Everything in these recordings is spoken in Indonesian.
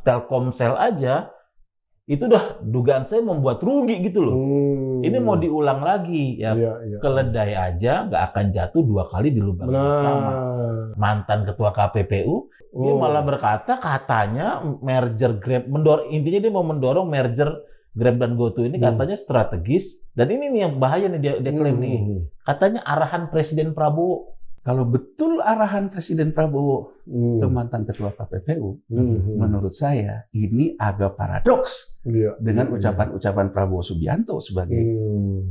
Telkomsel aja, itu udah dugaan saya membuat rugi gitu loh. Ini mau diulang lagi ya, keledai aja nggak akan jatuh 2 kali di lubang yang sama. Mantan ketua KPPU dia malah berkata katanya merger Grab intinya dia mau mendorong merger Grab dan GoTo ini katanya strategis, dan ini nih yang bahaya nih dia klaim nih. Katanya arahan Presiden Prabowo. Kalau betul arahan Presiden Prabowo ke mantan ketua KPPU, menurut saya ini agak paradoks dengan ucapan-ucapan Prabowo Subianto sebagai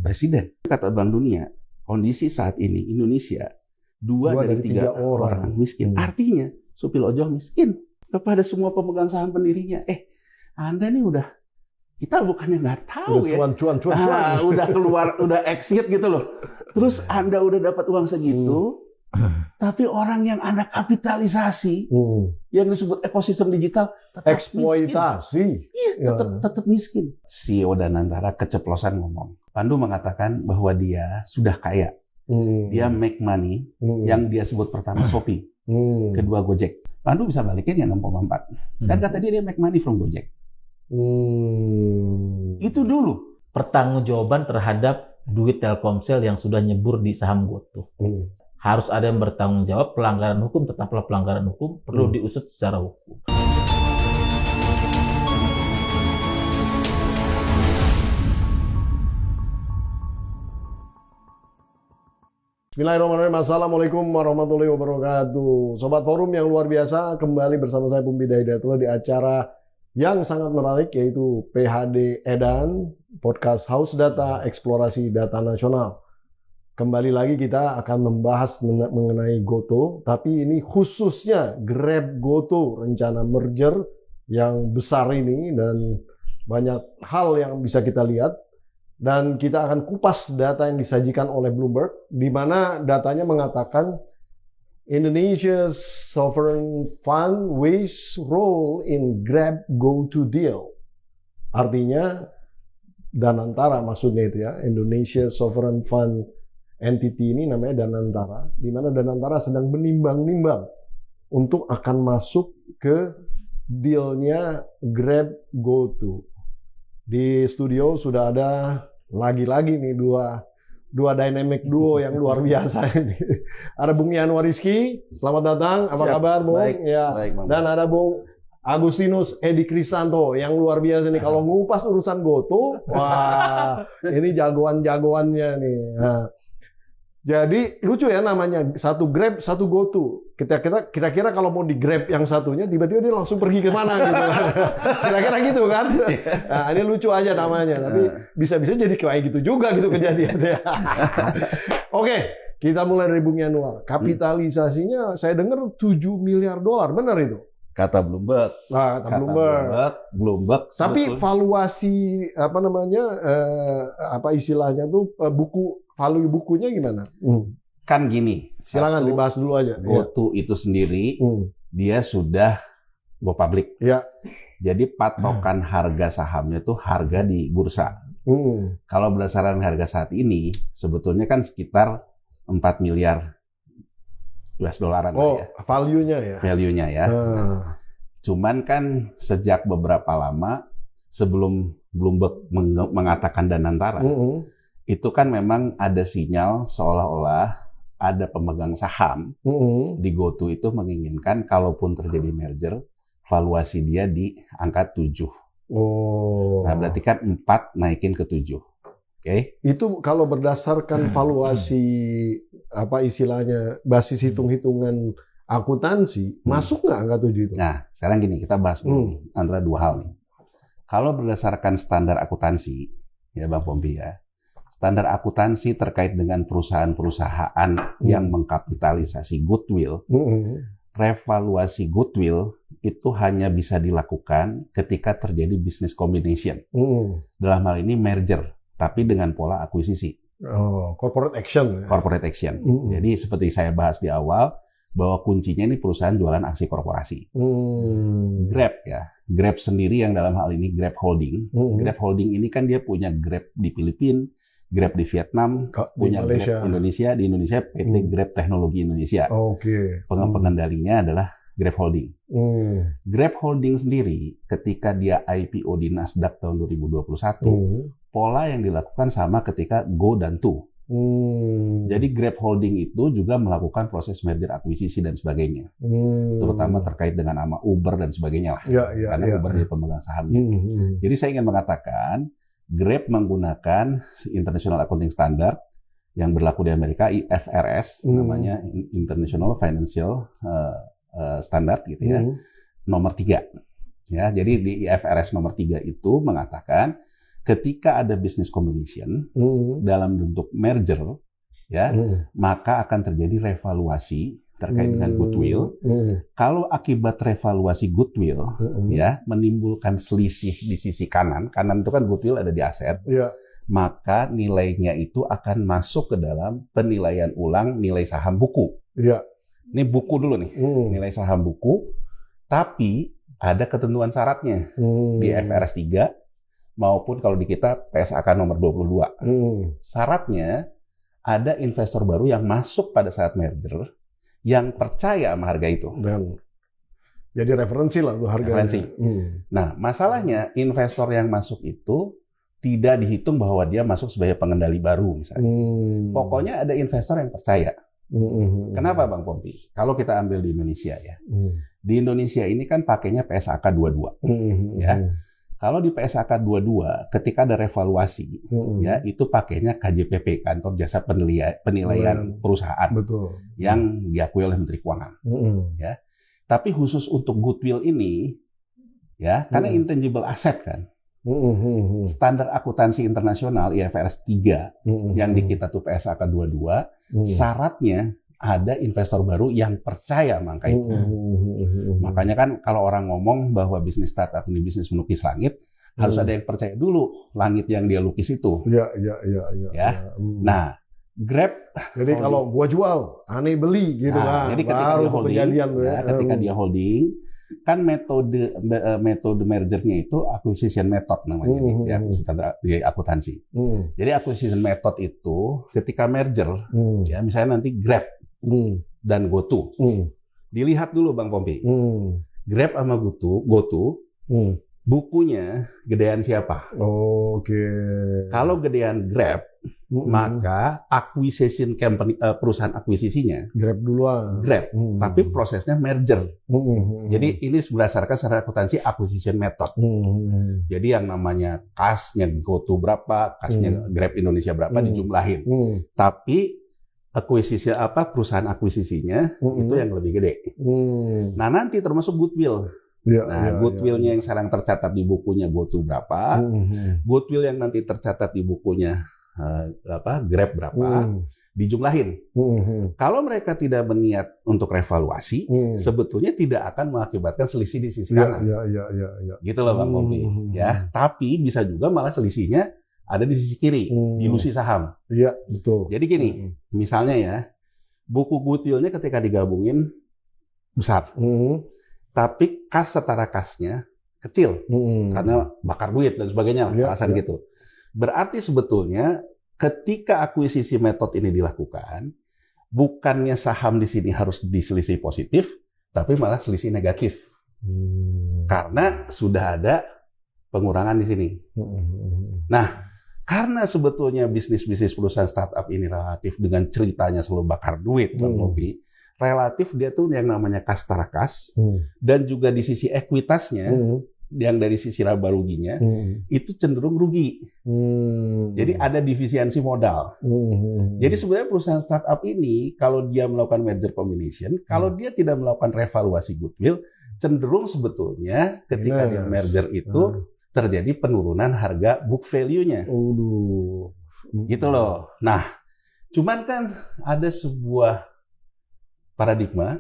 presiden. Kata Bank Dunia, kondisi saat ini Indonesia 2 dari 3 orang miskin. Artinya Supilojo miskin kepada semua pemegang saham pendirinya. Anda nih kita bukannya nggak tahu cuan. Udah keluar, udah exit gitu loh. Terus Anda udah dapat uang segitu. Tapi orang yang Anda kapitalisasi, yang disebut ekosistem digital, tetap eksploitasi, tetap miskin. CEO Danantara keceplosan ngomong. Pandu mengatakan bahwa dia sudah kaya, dia make money, yang dia sebut pertama Shopee, kedua Gojek. Pandu bisa balikin ya 6,4. Kan kata dia make money from Gojek. Itu dulu pertanggungjawaban terhadap duit Telkomsel yang sudah nyebur di saham GoTo. Harus ada yang bertanggung jawab. Pelanggaran hukum tetaplah pelanggaran hukum, perlu diusut secara hukum. Bismillahirrahmanirrahim. Assalamualaikum warahmatullahi wabarakatuh. Sobat Forum yang luar biasa, kembali bersama saya Pumpi Hidayatullah di acara yang sangat menarik, yaitu PHD Edan, Podcast House Data, Eksplorasi Data Nasional. Kembali lagi kita akan membahas mengenai GoTo, tapi ini khususnya Grab GoTo, rencana merger yang besar ini, dan banyak hal yang bisa kita lihat. Dan kita akan kupas data yang disajikan oleh Bloomberg, di mana datanya mengatakan Indonesia's sovereign fund weighs role in Grab GoTo deal. Artinya Danantara maksudnya itu ya, Indonesia Sovereign Fund entity ini namanya Danantara, di mana Danantara sedang menimbang-nimbang untuk akan masuk ke dealnya Grab GoTo. Di studio sudah ada lagi-lagi nih dua dynamic duo yang luar biasa ini. Ada Bung Yanwar Rizky, selamat datang. Apa kabar, Bung? Baik, ya. Baik, dan ada Bung Agustinus Edi Kristanto yang luar biasa nih. Kalau ngupas urusan GoTo, wah ini jagoan-jagoannya nih. Nah, jadi lucu ya namanya, satu Grab, satu GoTo. Kira-kira kalau mau di Grab yang satunya, tiba-tiba dia langsung pergi kemana gitu kan. Kira-kira gitu kan. Nah, ini lucu aja namanya, tapi bisa-bisa jadi kayak gitu juga gitu kejadiannya. Oke, kita mulai dari Bung Yanwar. Kapitalisasinya saya dengar 7 miliar dolar, benar itu? Kata Bloomberg. Nah, kata Bloomberg. Tapi valuasi apa namanya, apa istilahnya tuh, value bukunya gimana? Kan gini. Silakan dibahas dulu aja. GoTo itu sendiri dia sudah go public. Ya. Jadi patokan harga sahamnya tuh harga di bursa. Kalau berdasarkan harga saat ini sebetulnya kan sekitar 4 miliar US dolaran ya. Value-nya ya. Value-nya ya. Cuman kan sejak beberapa lama sebelum Bloomberg mengatakan Danantara, itu kan memang ada sinyal seolah-olah ada pemegang saham di GoTo itu menginginkan kalaupun terjadi merger, valuasi dia di angka 7. Nah, berarti kan 4 naikin ke 7. Oke. Itu kalau berdasarkan valuasi apa istilahnya basis hitung-hitungan akuntansi, masuk nggak angka 7 itu? Nah, sekarang gini, kita bahas dulu antara dua hal nih. Kalau berdasarkan standar akuntansi, ya Bang Pompi ya, standar akuntansi terkait dengan perusahaan-perusahaan yang mengkapitalisasi goodwill, revaluasi goodwill itu hanya bisa dilakukan ketika terjadi business combination. Dalam hal ini merger, tapi dengan pola akuisisi. Corporate action. Corporate action. Jadi seperti saya bahas di awal, bahwa kuncinya ini perusahaan jualan aksi korporasi. Grab ya. Grab sendiri yang dalam hal ini Grab Holding. Grab Holding ini kan dia punya Grab di Filipina, Grab di Vietnam, punya Grab Indonesia, di Indonesia PT Grab Teknologi Indonesia. Pengendalinya adalah Grab Holding. Grab Holding sendiri ketika dia IPO di Nasdaq tahun 2021, pola yang dilakukan sama ketika Go dan Tu. Jadi Grab Holding itu juga melakukan proses merger akuisisi dan sebagainya, terutama terkait dengan nama Uber dan sebagainya lah, karena Uber dia pemegang sahamnya. Jadi saya ingin mengatakan Grab menggunakan International Accounting Standard yang berlaku di Amerika, IFRS namanya, International Financial Standard gitu ya, nomor 3. Ya, jadi di IFRS nomor 3 itu mengatakan ketika ada business combination dalam bentuk merger, ya, maka akan terjadi revaluasi terkait dengan goodwill. Kalau akibat revaluasi goodwill, ya, menimbulkan selisih di sisi kanan itu kan goodwill ada di aset, maka nilainya itu akan masuk ke dalam penilaian ulang nilai saham buku. Ini buku dulu nih, nilai saham buku, tapi ada ketentuan syaratnya di IFRS 3 maupun kalau di kita PSAK nomor 22. Syaratnya ada investor baru yang masuk pada saat merger yang percaya sama harga itu. Dan jadi referensi lah tuh harganya. Referensi. Nah, masalahnya investor yang masuk itu tidak dihitung bahwa dia masuk sebagai pengendali baru misalnya. Pokoknya ada investor yang percaya. Kenapa Bang Pompi? Kalau kita ambil di Indonesia ya, di Indonesia ini kan pakainya PSAK 22, ya. Kalau di PSAK 22, ketika ada revaluasi, ya itu pakainya KJPP, Kantor Jasa Penilaian Perusahaan, yang diakui oleh Menteri Keuangan, ya. Tapi khusus untuk goodwill ini, ya, karena intangible asset kan. Standar akuntansi internasional IFRS 3 yang di kita tuh PSAK 22, syaratnya ada investor baru yang percaya sama angka itu. Makanya kan kalau orang ngomong bahwa bisnis startup ini bisnis melukis langit, harus ada yang percaya dulu langit yang dia lukis itu. Ya. Nah, Grab. Jadi kalau gua jual, aneh beli gitu kan. Jadi ketika dia holding, ketika dia holding, kan metode mergernya itu acquisition method namanya, ya, di akuntansi. Jadi acquisition method itu ketika merger, ya misalnya nanti Grab dan GoTo, dilihat dulu Bang Pompi, Grab sama GoTo, bukunya gedean siapa? Kalau gedean Grab, maka acquisition company, perusahaan akuisisinya Grab duluan. Grab, tapi prosesnya merger. Jadi ini berdasarkan secara akuntansi acquisition method. Jadi yang namanya kasnya GoTo berapa, kasnya Grab Indonesia berapa dijumlahin. Tapi akuisisi perusahaan akuisisinya itu yang lebih gede. Nah, nanti termasuk goodwill. Goodwill-nya yang sekarang tercatat di bukunya GoTo berapa, goodwill yang nanti tercatat di bukunya Grab berapa, dijumlahin. Kalau mereka tidak berniat untuk revaluasi, sebetulnya tidak akan mengakibatkan selisih di sisi kanan. Gitu loh Bang Pompi. Ya, tapi bisa juga malah selisihnya ada di sisi kiri, dilusi saham. Iya, betul. Jadi gini, misalnya ya, buku goodwill-nya ketika digabungin besar. Tapi kas setara kasnya kecil karena bakar duit dan sebagainya, alasan gitu. Berarti sebetulnya ketika akuisisi metode ini dilakukan, bukannya saham di sini harus diselisih positif, tapi malah selisih negatif. Karena sudah ada pengurangan di sini. Nah, karena sebetulnya bisnis-bisnis perusahaan startup ini relatif dengan ceritanya selalu bakar duit, Bang Pompi, relatif dia tuh yang namanya kas setara kas, dan juga di sisi ekuitasnya, yang dari sisi laba ruginya, itu cenderung rugi. Jadi ada defisiensi modal. Jadi sebenarnya perusahaan startup ini, kalau dia melakukan merger combination, kalau dia tidak melakukan revaluasi goodwill, cenderung sebetulnya ketika dia merger itu terjadi penurunan harga book value-nya. Gitu loh. Nah, cuman kan ada sebuah paradigma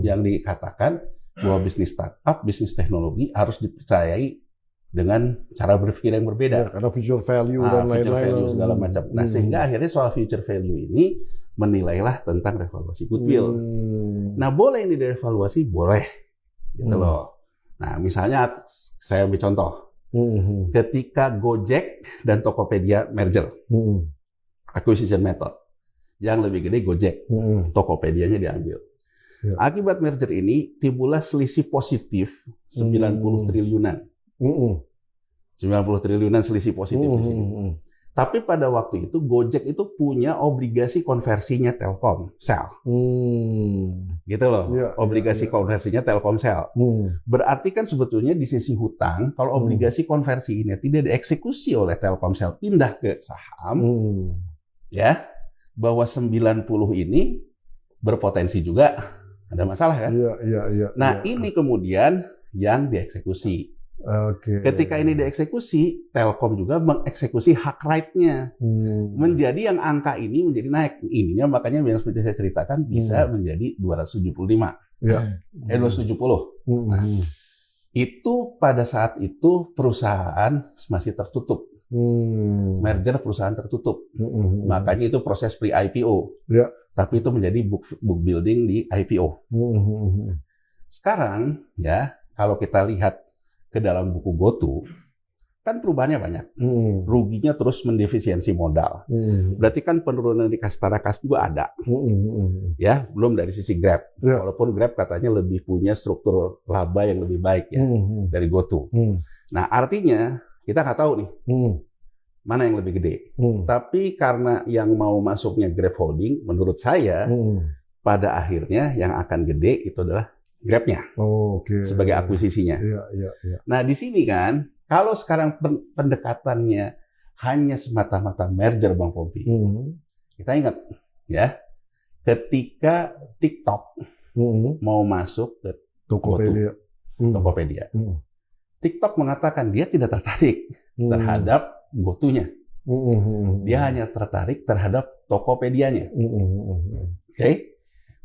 yang dikatakan bahwa bisnis startup, bisnis teknologi harus dipercayai dengan cara berpikir yang berbeda. Karena future value dan lain-lain. Future value segala macam. Nah, sehingga akhirnya soal future value ini menilailah tentang revaluasi goodwill. Nah, boleh ini direvaluasi? Boleh. Gitu loh. Nah, misalnya saya ambil contoh. Ketika Gojek dan Tokopedia merger, acquisition method, yang lebih gede Gojek, Tokopedia-nya diambil. Akibat merger ini timbullah selisih positif 90 triliunan. 90 triliunan selisih positif di sini. Tapi pada waktu itu Gojek itu punya obligasi konversinya Telkomsel. Gitu loh. Obligasi konversinya Telkomsel. Berarti kan sebetulnya di sisi hutang, kalau obligasi konversi ini tidak dieksekusi oleh Telkomsel pindah ke saham, ya, bahwa 90 ini berpotensi juga ada masalah kan? Nah, ini kemudian yang dieksekusi. Ketika ini dieksekusi, Telkom juga mengeksekusi hak right-nya. Menjadi yang angka ini menjadi naik. Ininya makanya yang seperti saya ceritakan bisa menjadi 275. 270. Nah, itu pada saat itu perusahaan masih tertutup. Merger perusahaan tertutup. Makanya itu proses pre-IPO. Tapi itu menjadi book building di IPO. Sekarang ya, kalau kita lihat ke dalam buku GoTo, kan perubahannya banyak. Ruginya terus mendefisiensi modal. Berarti kan penurunan di setara kas juga ada. Ya, belum dari sisi Grab. Walaupun Grab katanya lebih punya struktur laba yang lebih baik ya dari GoTo. Nah, artinya kita nggak tahu nih mana yang lebih gede. Tapi karena yang mau masuknya Grab Holding, menurut saya pada akhirnya yang akan gede itu adalah Grab-nya sebagai akuisisinya. Nah, di sini kan, kalau sekarang pendekatannya hanya semata-mata merger, Bang Pompi, kita ingat ya, ketika TikTok mau masuk ke Tokopedia, TikTok mengatakan dia tidak tertarik terhadap GoTo-nya. Dia hanya tertarik terhadap Tokopedia-nya. Oke?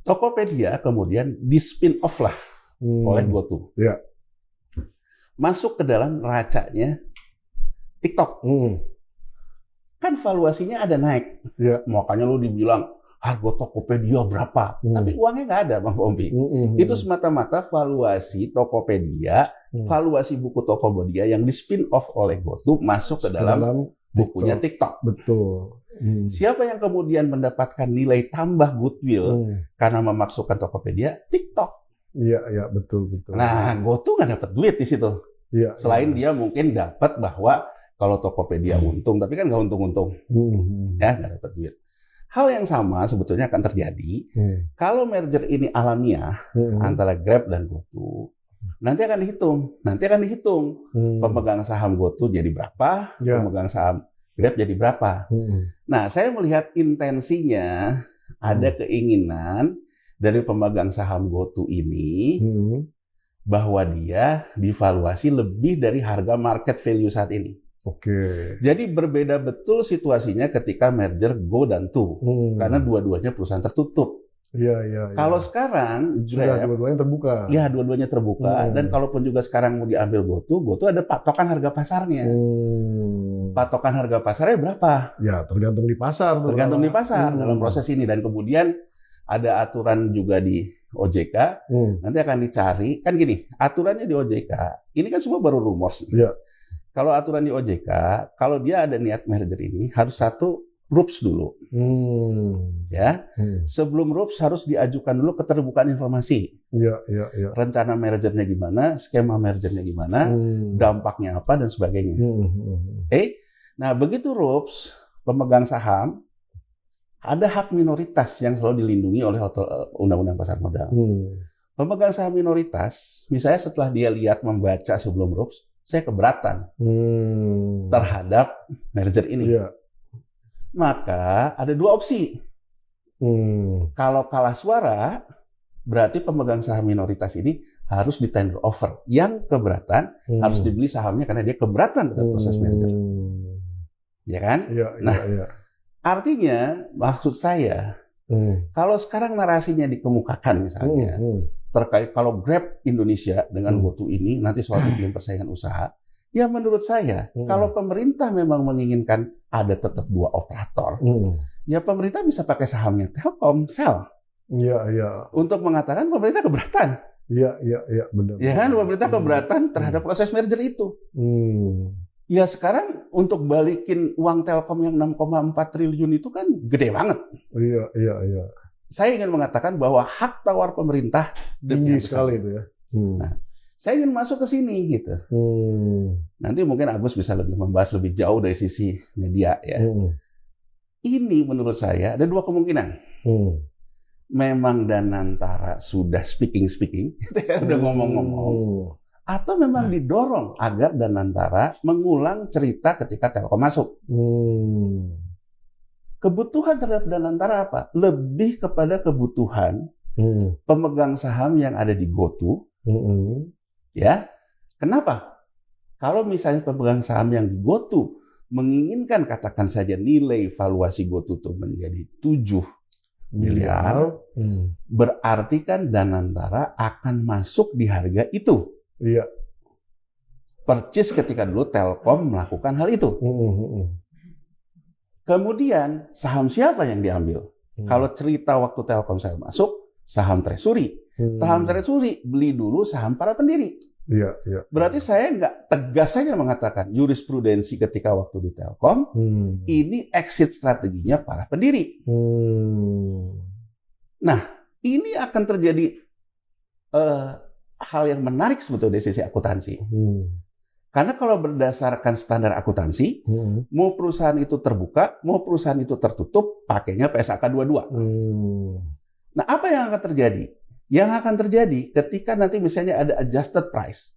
Tokopedia kemudian di-spin off lah oleh GoTo. Masuk ke dalam racanya TikTok. Kan valuasinya ada naik. Makanya lu dibilang harga Tokopedia berapa. Tapi uangnya nggak ada, Bang Pompi. Itu semata-mata valuasi Tokopedia, valuasi buku Tokopedia yang di-spin off oleh GoTo masuk ke dalam bukunya TikTok. Betul. Siapa yang kemudian mendapatkan nilai tambah goodwill karena memasukkan Tokopedia? TikTok. Iya, betul. Nah, GoTo nggak dapat duit di situ. Selain dia mungkin dapat bahwa kalau Tokopedia untung, tapi kan nggak untung-untung. Ya, nggak dapat duit. Hal yang sama sebetulnya akan terjadi kalau merger ini alamiah antara Grab dan GoTo. Nanti akan dihitung. Pemegang saham GoTo jadi berapa, pemegang saham Grab jadi berapa. Nah, saya melihat intensinya ada keinginan dari pemegang saham GoTo ini bahwa dia divaluasi lebih dari harga market value saat ini. Jadi berbeda betul situasinya ketika merger Go dan To, karena dua-duanya perusahaan tertutup. Kalau sekarang Grab, dua-duanya terbuka. Ya, dua-duanya terbuka. Dan kalaupun juga sekarang mau diambil GoTo ada patokan harga pasarnya. Patokan harga pasarnya berapa? Ya, tergantung di pasar. Tergantung di pasar dalam proses ini. Dan kemudian ada aturan juga di OJK. Nanti akan dicari. Kan gini, aturannya di OJK, ini kan semua baru rumors. Kalau aturan di OJK, kalau dia ada niat merger ini, harus satu RUPS dulu. Ya, sebelum RUPS harus diajukan dulu keterbukaan informasi. Rencana mergernya gimana, skema mergernya gimana, dampaknya apa dan sebagainya. Nah, begitu RUPS, pemegang saham ada hak minoritas yang selalu dilindungi oleh Undang-Undang Pasar Modal. Pemegang saham minoritas, misalnya setelah dia lihat membaca sebelum RUPS, saya keberatan terhadap merger ini. Maka ada dua opsi. Kalau kalah suara, berarti pemegang saham minoritas ini harus di tender offer. Yang keberatan harus dibeli sahamnya karena dia keberatan terhadap proses merger. Ya kan? Artinya, maksud saya, kalau sekarang narasinya dikemukakan misalnya, terkait kalau Grab Indonesia dengan GoTo ini nanti soal iklim persaingan usaha, ya menurut saya, kalau pemerintah memang menginginkan ada tetap dua operator, ya pemerintah bisa pakai sahamnya Telkomsel. Untuk mengatakan pemerintah keberatan. Benar. Ya kan, pemerintah keberatan terhadap proses merger itu. Ya sekarang untuk balikin uang Telkom yang 6,4 triliun itu kan gede banget. saya ingin mengatakan bahwa hak tawar pemerintah tinggi sekali itu ya. Nah, saya ingin masuk ke sini gitu. Nanti mungkin Agus bisa lebih membahas lebih jauh dari sisi media ya. Ini menurut saya ada dua kemungkinan. Memang Danantara sudah speaking, udah ngomong-ngomong, atau memang didorong agar Danantara mengulang cerita ketika Telkom masuk. Kebutuhan terhadap Danantara apa? Lebih kepada kebutuhan pemegang saham yang ada di GoTo. Ya, kenapa? Kalau misalnya pemegang saham yang di GoTo menginginkan katakan saja nilai valuasi GoTo itu menjadi 7 miliar, berarti kan Danantara akan masuk di harga itu. Iya. Percis ketika dulu Telkom melakukan hal itu. Kemudian saham siapa yang diambil? Kalau cerita waktu Telkomsel masuk, saham Treasury. Saham Treasury beli dulu saham para pendiri. Iya. Berarti saya nggak tegas saja mengatakan jurisprudensi ketika waktu di Telkom, ini exit strateginya para pendiri. Nah, ini akan terjadi hal yang menarik sebetulnya dari sisi akuntansi. Karena kalau berdasarkan standar akuntansi, mau perusahaan itu terbuka, mau perusahaan itu tertutup, pakainya PSAK 22. Nah, apa yang akan terjadi? Yang akan terjadi ketika nanti misalnya ada adjusted price,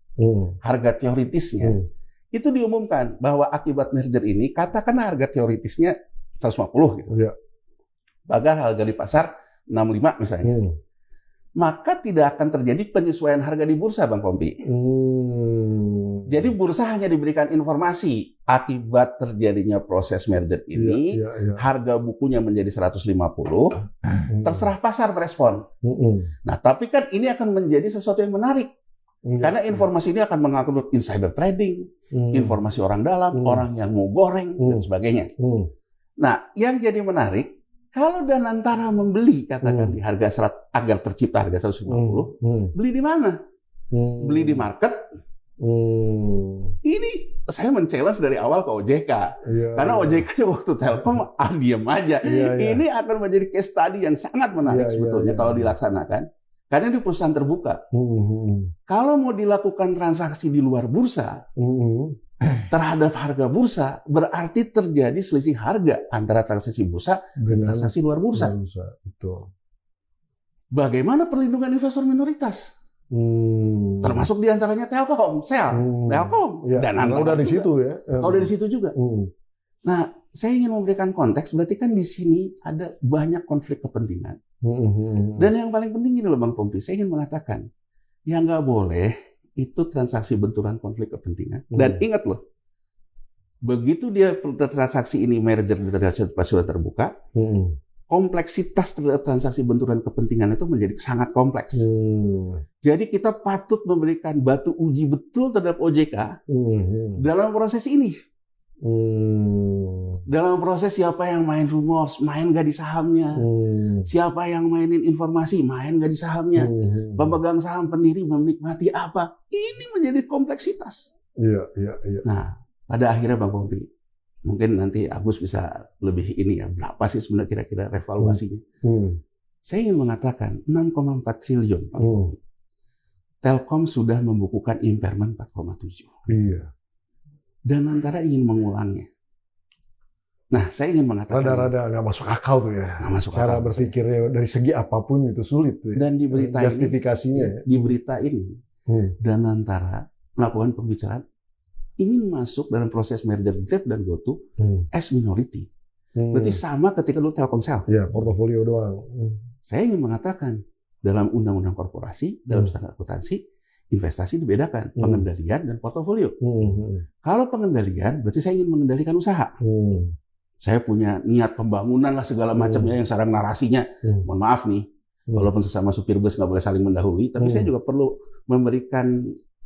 harga teoritisnya, itu diumumkan bahwa akibat merger ini, katakan harga teoritisnya 150 gitu. Bahkan harga di pasar 65 misalnya. Maka tidak akan terjadi penyesuaian harga di bursa, Bang Pompi. Jadi bursa hanya diberikan informasi akibat terjadinya proses merger ini, harga bukunya menjadi 150, terserah pasar merespon. Nah, tapi kan ini akan menjadi sesuatu yang menarik. Karena informasi ini akan mengangkut insider trading, informasi orang dalam, orang yang mau goreng, dan sebagainya. Nah, yang jadi menarik, kalau Danantara membeli, katakan di harga agar tercipta harga 150, beli di mana? Beli di market. Ini saya men-challenge dari awal ke OJK. Karena OJK waktu Telkom diam aja. Ini akan menjadi case study yang sangat menarik sebetulnya kalau dilaksanakan. Karena ini perusahaan terbuka. Kalau mau dilakukan transaksi di luar bursa, terhadap harga bursa, berarti terjadi selisih harga antara transaksi bursa dan transaksi luar bursa. Betul. Bagaimana perlindungan investor minoritas? Termasuk diantaranya Telkomsel, Telkom, dan udah di situ ya. Udah di situ juga. Nah, saya ingin memberikan konteks, berarti kan di sini ada banyak konflik kepentingan. Dan yang paling penting ini loh Bang Pompi, saya ingin mengatakan, yang nggak boleh itu transaksi benturan konflik kepentingan. Dan ingat loh, begitu dia transaksi ini merger sudah terbuka, kompleksitas terhadap transaksi benturan kepentingan itu menjadi sangat kompleks. Jadi kita patut memberikan batu uji betul terhadap OJK dalam proses ini. Dalam proses siapa yang main rumors, main nggak di sahamnya, siapa yang mainin informasi, main nggak di sahamnya, pemegang saham pendiri menikmati apa, ini menjadi kompleksitas. Nah, pada akhirnya Bang Pompi, mungkin nanti Agus bisa lebih ini ya, berapa sih sebenarnya kira-kira revaluasinya? Saya ingin mengatakan 6,4 triliun, Bang Pompi. Telkom sudah membukukan impairment 4,7. Danantara ingin mengulangnya. Nah, saya ingin mengatakan rada-rada nggak masuk akal tuh ya. Cara berpikirnya dari segi apapun itu sulit tuh ya. Dan di berita justifikasinya ini, di berita ini, Danantara melakukan pembicaraan ingin masuk dalam proses merger Grab dan GoTo as minority. Berarti sama ketika dulu Telkomsel. Ya, portofolio doang. Saya ingin mengatakan dalam undang-undang korporasi, dalam standar akuntansi, investasi dibedakan, pengendalian dan portofolio. Kalau pengendalian, berarti saya ingin mengendalikan usaha. Saya punya niat pembangunan lah segala macamnya yang sekarang narasinya. Mohon maaf nih, walaupun sesama supir bus nggak boleh saling mendahului, tapi saya juga perlu memberikan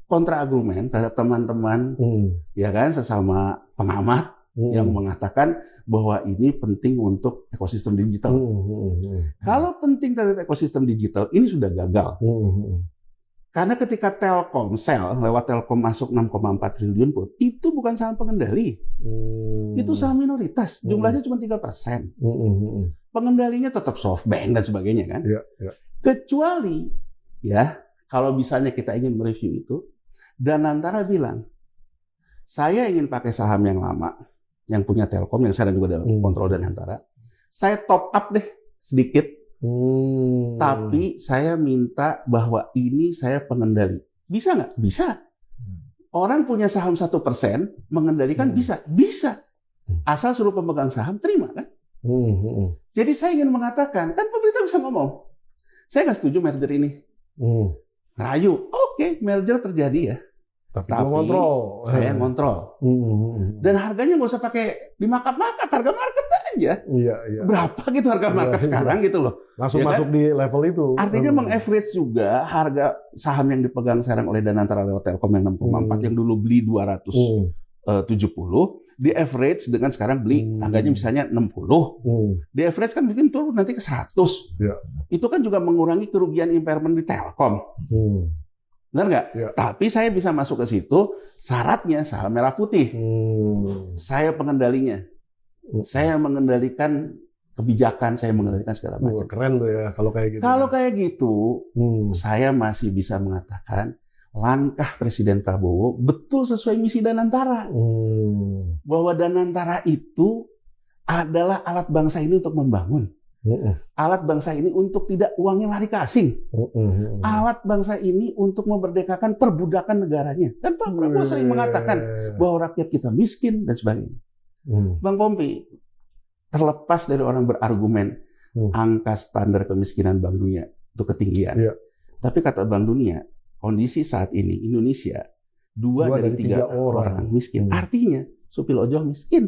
kontra-argumen terhadap teman-teman, ya kan, sesama pengamat yang mengatakan bahwa ini penting untuk ekosistem digital. Kalau penting terhadap ekosistem digital, ini sudah gagal. Karena ketika Telkomsel lewat Telkom masuk 6,4 triliun pun, itu bukan saham pengendali. Itu saham minoritas, jumlahnya cuma 3%. pengendalinya tetap SoftBank dan sebagainya kan. Kecuali ya kalau misalnya kita ingin mereview itu, Danantara bilang, saya ingin pakai saham yang lama, yang punya Telkom, yang sekarang juga ada kontrol Danantara. Saya top up deh sedikit, tapi saya minta bahwa ini saya pengendali. Bisa nggak? Bisa. Orang punya saham 1% mengendalikan bisa. Asal suruh pemegang saham terima kan. Jadi saya ingin mengatakan, kan pemerintah bisa ngomong, saya nggak setuju merger ini. Rayu, oke, merger terjadi ya. Tapi saya ngontrol. Dan harganya nggak usah pakai dimakap-makap, harga market aja. Berapa gitu harga market sekarang gitu loh. Langsung masuk kan? Di level itu. Artinya meng-average juga harga saham yang dipegang sekarang oleh Danantara lewat Telkom yang 6,4 yang dulu beli 270, di average dengan sekarang beli harganya misalnya 60. Di average kan mungkin turun nanti ke 100. Itu kan juga mengurangi kerugian impairment di Telkom. Benar nggak? Tapi saya bisa masuk ke situ, syaratnya saham merah putih. Saya pengendalinya. Saya mengendalikan kebijakan, saya mengendalikan segala macam. Keren tuh ya kalau kayak gitu. Kalau kayak gitu, saya masih bisa mengatakan langkah Presiden Prabowo betul sesuai misi Danantara. Bahwa Danantara itu adalah alat bangsa ini untuk membangun. Alat bangsa ini untuk tidak uangnya lari ke asing. Alat bangsa ini untuk memerdekakan perbudakan negaranya. Dan Pak Prabowo sering mengatakan bahwa rakyat kita miskin dan sebagainya. Bang Pompi, terlepas dari orang berargumen angka standar kemiskinan Bank Dunia itu ketinggian. Tapi kata Bank Dunia, kondisi saat ini Indonesia 2 dari 3 orang miskin. Artinya Supil Ojo miskin.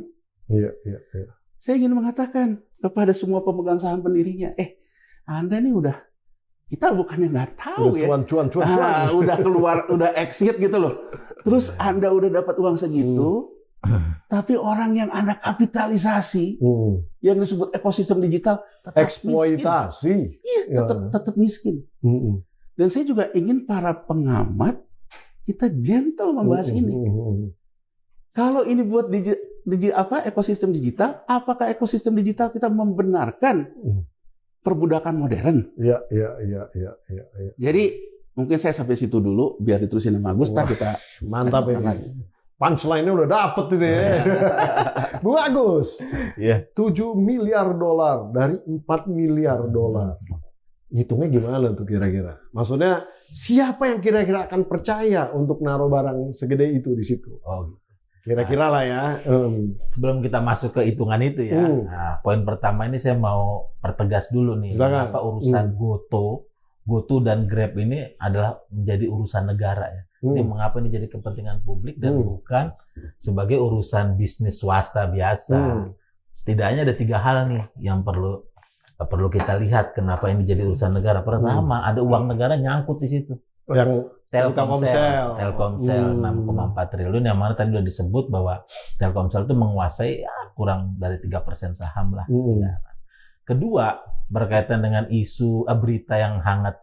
Saya ingin mengatakan kepada semua pemegang saham pendirinya, Anda nih kita bukannya nggak tahu cuan. Udah keluar, udah exit gitu loh. Terus Anda udah dapat uang segitu, tapi orang yang Anda kapitalisasi, yang disebut ekosistem digital, tetap eksploitasi. Iya, tetap miskin. Dan saya juga ingin para pengamat kita gentle membahas ini. Kalau ini buat ekosistem digital, apakah ekosistem digital kita membenarkan perbudakan modern? Iya. Jadi mungkin saya sampai situ dulu, biar diterusin sama Agus. Kita mantap ini. Punchline-nya udah dapet ini ya. Bu Agus, 7 miliar dolar dari 4 miliar dolar. Ngitungnya gimana tuh kira-kira? Maksudnya siapa yang kira-kira akan percaya untuk naruh barang segede itu di situ? Kira-kira lah ya. Sebelum kita masuk ke hitungan itu ya, nah, poin pertama ini saya mau pertegas dulu nih. Kenapa urusan GoTo dan Grab ini adalah menjadi urusan negara ya. Ini mengapa ini jadi kepentingan publik dan bukan sebagai urusan bisnis swasta biasa. Setidaknya ada 3 hal nih yang perlu kita lihat kenapa ini jadi urusan negara. Pertama, ada uang negara nyangkut di situ. Yang Telkomsel 6,4 triliun yang mana tadi sudah disebut bahwa Telkomsel itu menguasai kurang dari 3% saham lah. Ya. Kedua, berkaitan dengan isu berita yang hangat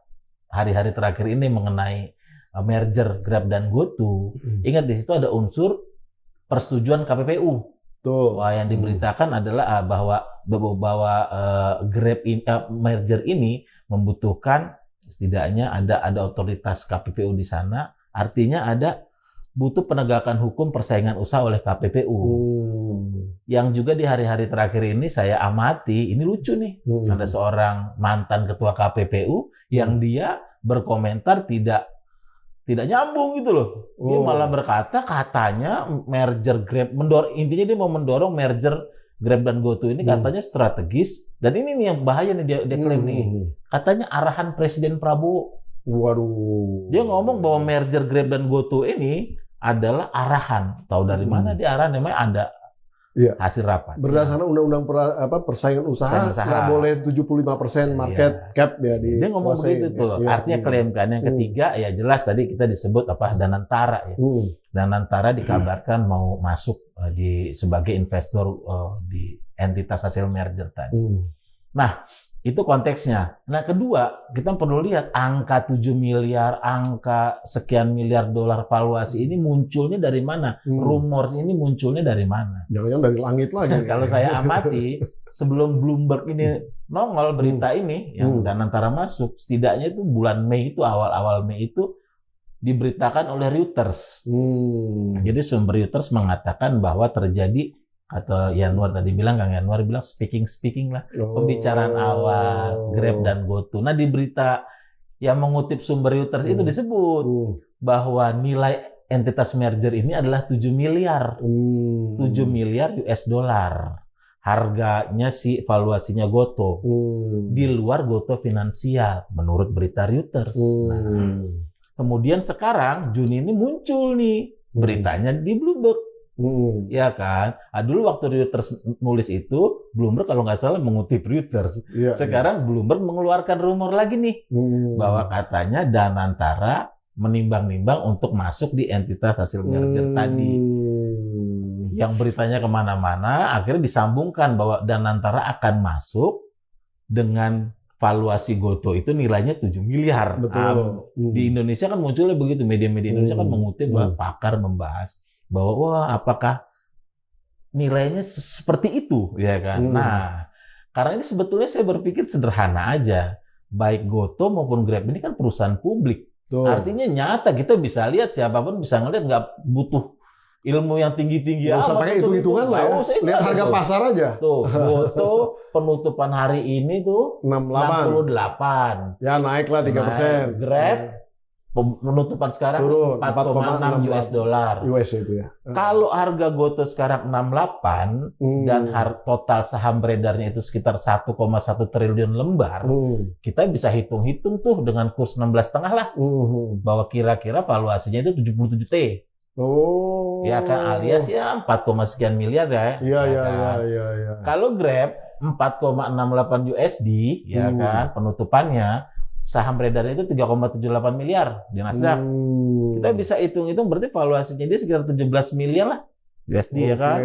hari-hari terakhir ini mengenai merger Grab dan GoTo. Ingat di situ ada unsur persetujuan KPPU. Wah, yang diberitakan adalah bahwa Grab merger ini membutuhkan setidaknya ada otoritas KPPU di sana, artinya butuh penegakan hukum persaingan usaha oleh KPPU. Yang juga di hari-hari terakhir ini saya amati, ini lucu nih, ada seorang mantan ketua KPPU yang dia berkomentar tidak nyambung gitu loh. Dia malah berkata katanya merger Grab intinya dia mau mendorong merger Grab dan GoTo ini katanya strategis, dan ini nih yang bahaya nih dia klaim nih. Katanya arahan Presiden Prabowo. Waduh. Dia ngomong bahwa merger Grab dan GoTo ini adalah arahan. Tahu dari mana dia arahan? Namanya ada hasil rapat. Berdasarkan undang-undang persaingan usaha nggak boleh 75% market cap ya di. Dia ngomong begitu tuh. Artinya klaim kan. Yang ketiga ya jelas tadi kita disebut Danantara ya. Danantara dikabarkan mau masuk sebagai investor di entitas hasil merger tadi. Nah, Itu konteksnya. Nah, kedua, kita perlu lihat angka 7 miliar, angka sekian miliar dolar valuasi ini munculnya dari mana? Rumor ini munculnya dari mana? Jangan-jangan dari langit lagi. Kalau saya amati, sebelum Bloomberg ini nongol berita ini, yang Danantara masuk, setidaknya itu bulan Mei itu, awal-awal Mei itu, diberitakan oleh Reuters. Jadi sumber Reuters mengatakan bahwa terjadi, atau Yanuar tadi bilang, Kang Yanuar bilang speaking lah, pembicaraan awal Grab dan GoTo. Nah, di berita yang mengutip sumber Reuters itu disebut bahwa nilai entitas merger ini adalah 7 miliar. 7 miliar US dollar. Harganya valuasinya GoTo. Di luar GoTo Finansial menurut berita Reuters. Nah, kemudian sekarang Juni ini muncul nih beritanya di Bloomberg. Ya kan? Dulu waktu Reuters nulis itu, Bloomberg kalau nggak salah mengutip Reuters. Sekarang Bloomberg mengeluarkan rumor lagi nih, bahwa katanya Danantara menimbang-nimbang untuk masuk di entitas hasil merger tadi. Yang beritanya kemana-mana, akhirnya disambungkan bahwa Danantara akan masuk dengan valuasi GoTo itu nilainya 7 miliar. Betul. Di Indonesia kan munculnya begitu, media-media Indonesia kan mengutip bahwa pakar membahas bahwa wah, apakah nilainya seperti itu, ya kan? Nah, karena ini sebetulnya saya berpikir sederhana aja. Baik GoTo maupun Grab ini kan perusahaan publik. Artinya nyata, kita bisa lihat, siapapun bisa ngelihat, nggak butuh ilmu yang tinggi-tinggi. Nggak usah pakai hitung-hitungan lah ya. Lihat harga pasar aja. Tuh, GoTo penutupan hari ini tuh 68. Ya naiklah 3%. Grab penutupan sekarang turun 4,6 US dollar. US itu ya. Kalau harga GoTo sekarang 68 dan total saham beredarnya itu sekitar 1,1 triliun lembar, kita bisa hitung-hitung tuh dengan kurs 16,5 lah. Bahwa kira-kira valuasinya itu 77 T. Ya kan, alias ya 4, sekian miliar ya. Iya. Kalau Grab 4,68 USD ya kan penutupannya, saham beredarnya itu 3,78 miliar di Nasdaq. Kita bisa hitung-hitung berarti valuasinya dia sekitar 17 miliar lah USD ya kan.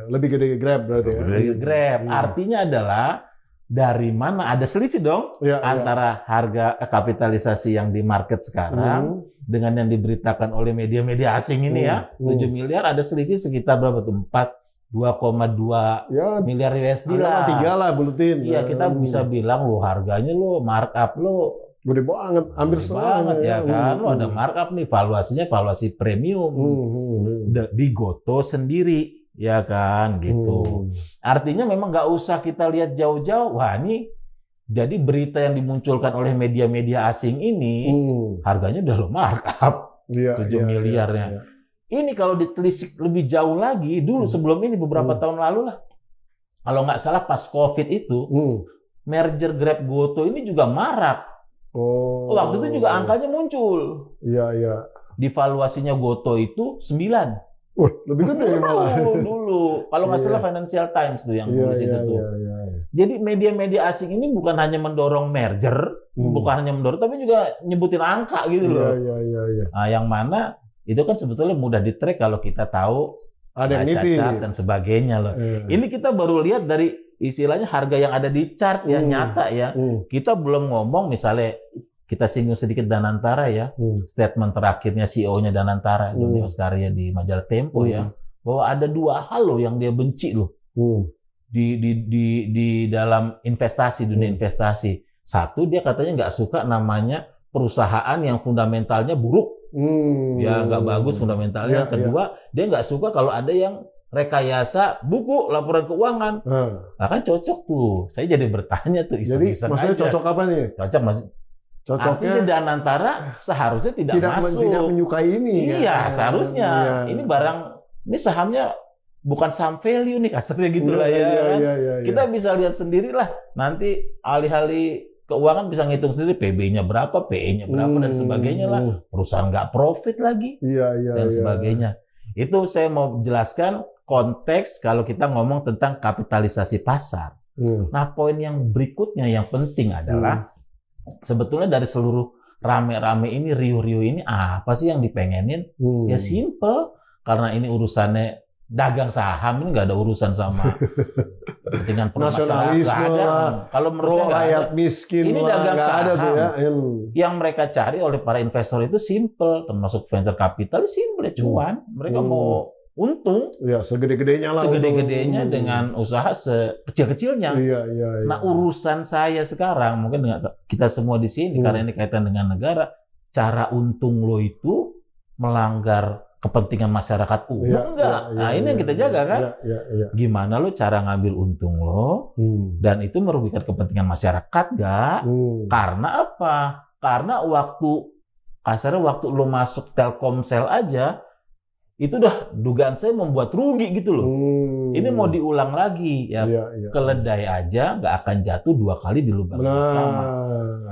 Lebih gede Grab berarti ya. Lebih Grab. Artinya adalah dari mana ada selisih dong antara harga kapitalisasi yang di market sekarang dengan yang diberitakan oleh media-media asing ini ya. 7 miliar ada selisih sekitar berapa tuh? 2,2 miliar USD lah. 3 lah buletin. Iya, kita bisa bilang lo harganya lo markup lo gede banget, hampir banget ya kan. Lo ada markup nih, valuasinya valuasi premium di GoTo sendiri ya kan gitu. Artinya memang nggak usah kita lihat jauh-jauh. Wah, ini jadi berita yang dimunculkan oleh media-media asing ini harganya udah lo markup 7 miliarnya. Ini kalau ditelisik lebih jauh lagi, dulu sebelum ini beberapa tahun lalu lah, kalau nggak salah pas COVID itu, merger Grab GoTo ini juga marak. Waktu itu juga angkanya muncul. Iya. Di valuasinya GoTo itu 9. Wah, lebih gede malah. Dulu. Kalau nggak salah Financial Times tuh yang tulis itu tuh. Jadi media-media asing ini bukan hanya mendorong merger, bukan hanya mendorong, tapi juga nyebutin angka gitu loh. Iya. Nah, yang mana itu kan sebetulnya mudah di-track kalau kita tahu ada yang chart dan sebagainya loh. Ini kita baru lihat dari istilahnya harga yang ada di chart ya, nyata ya. Kita belum ngomong misalnya kita singgung sedikit Danantara ya. Statement terakhirnya CEO-nya Danantara, Doni Oskaria di majalah Tempo ya, bahwa ada 2 hal loh yang dia benci loh. Di dalam investasi, dunia investasi. Satu, dia katanya nggak suka namanya perusahaan yang fundamentalnya buruk. Ya nggak bagus fundamentalnya. Kedua, dia nggak suka kalau ada yang rekayasa buku laporan keuangan. Nah kan cocok tuh. Saya jadi bertanya tuh iseng-iseng. Jadi maksudnya aja. cocok apa nih? Cocok artinya Danantara seharusnya tidak masuk. Tidak menyukai ini. Iya, seharusnya. Ini barang, ini sahamnya bukan saham value nih kasarnya gitu lah ya. Kita bisa lihat sendirilah. Nanti alih-alih keuangan bisa ngitung sendiri PB-nya berapa, PE-nya berapa dan sebagainya lah. Perusahaan nggak profit lagi dan sebagainya. Itu saya mau jelaskan konteks kalau kita ngomong tentang kapitalisasi pasar. Nah, poin yang berikutnya yang penting adalah sebetulnya dari seluruh rame-rame ini, riuh-riuh ini apa sih yang dipengenin? Ya simple, karena ini urusannya dagang saham ini nggak ada urusan sama kepentingan nasionalisme lah. Kalau menurut saya rakyat miskin ini lah, dagang saham. ada tuh ya. Yang mereka cari oleh para investor itu simple, termasuk venture capital simple ya, cuan. Mereka mau untung. Ya, segede-gedenya lah. Segede-gedenya dengan usaha sekecil-kecilnya. Iya. Nah, urusan saya sekarang mungkin dengan kita semua di sini karena ini kaitan dengan negara, cara untung lo itu melanggar kepentingan masyarakat umum enggak? Nah, ini yang kita jaga kan? Gimana lo cara ngambil untung lo dan itu merugikan kepentingan masyarakat enggak? Karena apa? Karena kasarnya waktu lo masuk Telkomsel aja itu udah dugaan saya membuat rugi gitu loh. Ini mau diulang lagi ya. Keledai aja nggak akan jatuh 2 kali di lubang yang sama.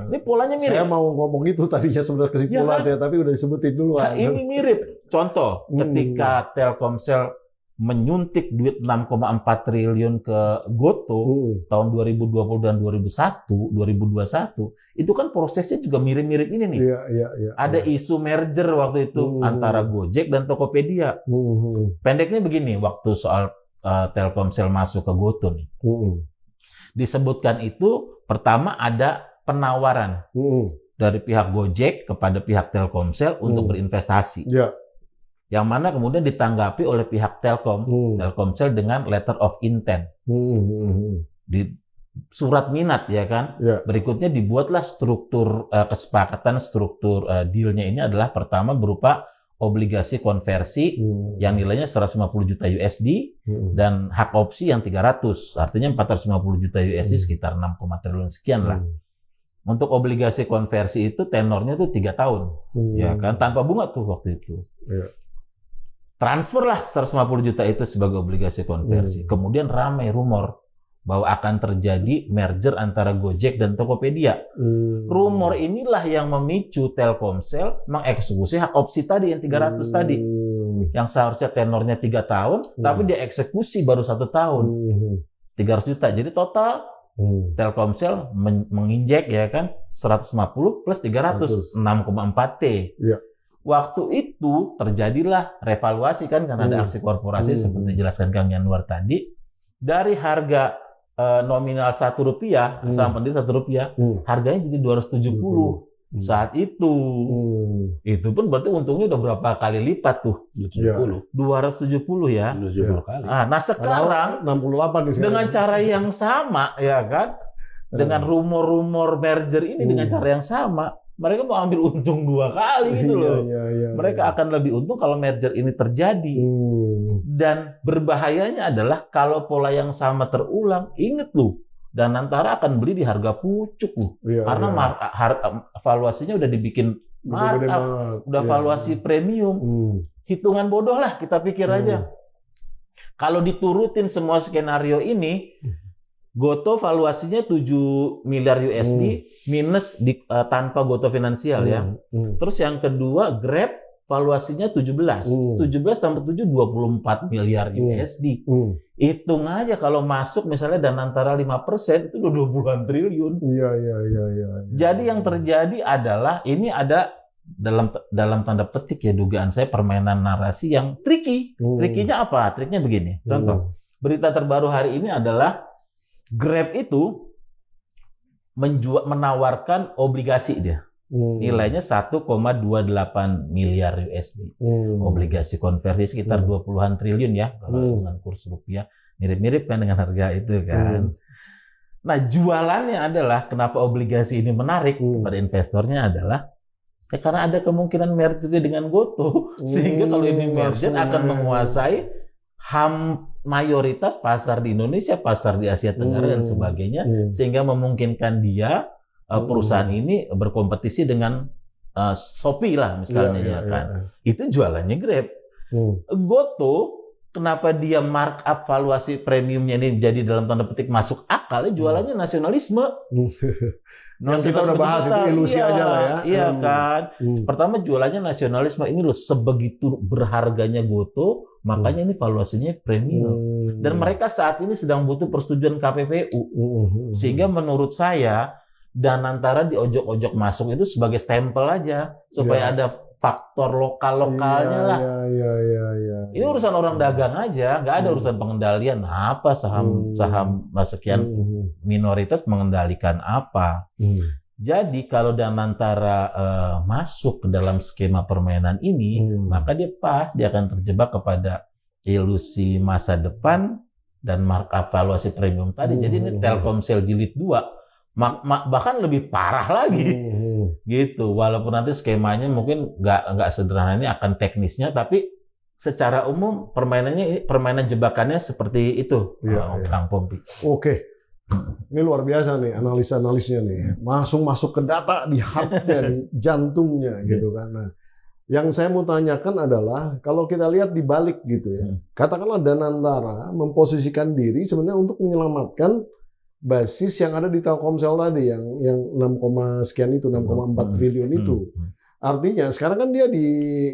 Ini polanya mirip. Saya mau ngomong itu tadinya sebenarnya kesimpulannya, tapi udah disebutin dulu. Nah, ini mirip. Contoh, ketika Telkomsel menyuntik duit 6,4 triliun ke Goto tahun 2020 dan 2021, itu kan prosesnya juga mirip-mirip ini nih. Ada isu merger waktu itu antara Gojek dan Tokopedia. Pendeknya begini, waktu soal Telkomsel masuk ke Goto nih. Disebutkan itu pertama ada penawaran dari pihak Gojek kepada pihak Telkomsel untuk berinvestasi. Yang mana kemudian ditanggapi oleh pihak Telkomsel dengan letter of intent. Di surat minat ya kan. Berikutnya dibuatlah struktur kesepakatan, struktur dealnya ini adalah pertama berupa obligasi konversi yang nilainya 150 juta USD dan hak opsi yang 300. Artinya 450 juta USD sekitar 6, triliun sekian lah. Untuk obligasi konversi itu tenornya tuh 3 tahun. Ya kan, tanpa bunga tuh waktu itu. Transferlah 150 juta itu sebagai obligasi konversi. Kemudian ramai rumor bahwa akan terjadi merger antara Gojek dan Tokopedia. Rumor inilah yang memicu Telkomsel mengeksekusi hak opsi tadi yang 300 tadi. Yang seharusnya tenornya 3 tahun, tapi dia eksekusi baru 1 tahun. 300 juta. Jadi total Telkomsel menginjek ya kan 150 plus 300, 6,4 T. Waktu itu terjadilah revaluasi kan karena ada aksi korporasi seperti dijelaskan Kang Yanuar tadi. Dari harga nominal Rp1, saham pendiri Rp1, harganya jadi 270 saat itu. Itu pun berarti untungnya udah berapa kali lipat tuh? 270 ya. 270 kali. Nah sekarang 68 dengan cara yang sama ya kan? Dengan rumor-rumor merger ini dengan cara yang sama. Mereka mau ambil untung 2 kali gitu loh. Mereka akan lebih untung kalau merger ini terjadi. Dan berbahayanya adalah kalau pola yang sama terulang, inget loh, Danantara akan beli di harga pucuk loh. Karena valuasinya udah dibikin markup, udah valuasi premium. Hitungan bodoh lah kita pikir aja. Kalau diturutin semua skenario ini, Goto valuasinya 7 miliar USD minus tanpa Goto Finansial ya. Terus yang kedua Grab valuasinya 17. 17 tambah 7 24 miliar USD. Hitung aja kalau masuk misalnya Danantara 5% itu udah 20-an triliun. Jadi yang terjadi adalah ini ada dalam tanda petik ya dugaan saya permainan narasi yang tricky. Trikinya apa? Triknya begini. Contoh, berita terbaru hari ini adalah Grab itu menawarkan obligasi dia. Nilainya 1,28 miliar USD. Obligasi konversi sekitar 20-an triliun ya kalau dengan kurs rupiah. Mirip-mirip kan dengan harga itu kan. Nah, jualannya adalah kenapa obligasi ini menarik kepada investornya adalah ya karena ada kemungkinan merger dengan Goto. Sehingga kalau ini merger akan menguasai mayoritas pasar di Indonesia, pasar di Asia Tenggara dan sebagainya, sehingga memungkinkan dia perusahaan ini berkompetisi dengan Shopee lah misalnya kan. Itu jualannya Grab. Goto kenapa dia markup valuasi premiumnya ini jadi dalam tanda petik masuk akalnya jualannya nasionalisme. Yang kita udah bahas itu ilusi aja lah ya. Iya kan. Pertama jualannya nasionalisme ini loh sebegitu berharganya Goto, makanya ini valuasinya premium. Dan mereka saat ini sedang butuh persetujuan KPPU. Sehingga menurut saya Danantara diojok-ojok masuk itu sebagai stempel aja supaya ada faktor lokal-lokalnya lah. Iya. Ini urusan orang dagang aja, nggak ada urusan pengendalian apa saham sekian minoritas mengendalikan apa. Jadi kalau Danantara masuk ke dalam skema permainan ini, maka dia akan terjebak kepada ilusi masa depan dan markup valuasi premium tadi. Jadi ini Telkomsel jilid 2, bahkan lebih parah lagi, gitu. Walaupun nanti skemanya mungkin nggak sederhana ini, akan teknisnya, tapi secara umum permainan jebakannya seperti itu, Kang Pompi. Oke. Ini luar biasa nih analisa-analisnya nih. Langsung masuk ke data di heart-nya, di jantungnya gitu kan. Nah, yang saya mau tanyakan adalah kalau kita lihat di balik gitu ya. Katakanlah Danantara memposisikan diri sebenarnya untuk menyelamatkan basis yang ada di Telkomsel tadi yang 6, sekian itu 6,4 triliun itu. Artinya sekarang kan dia di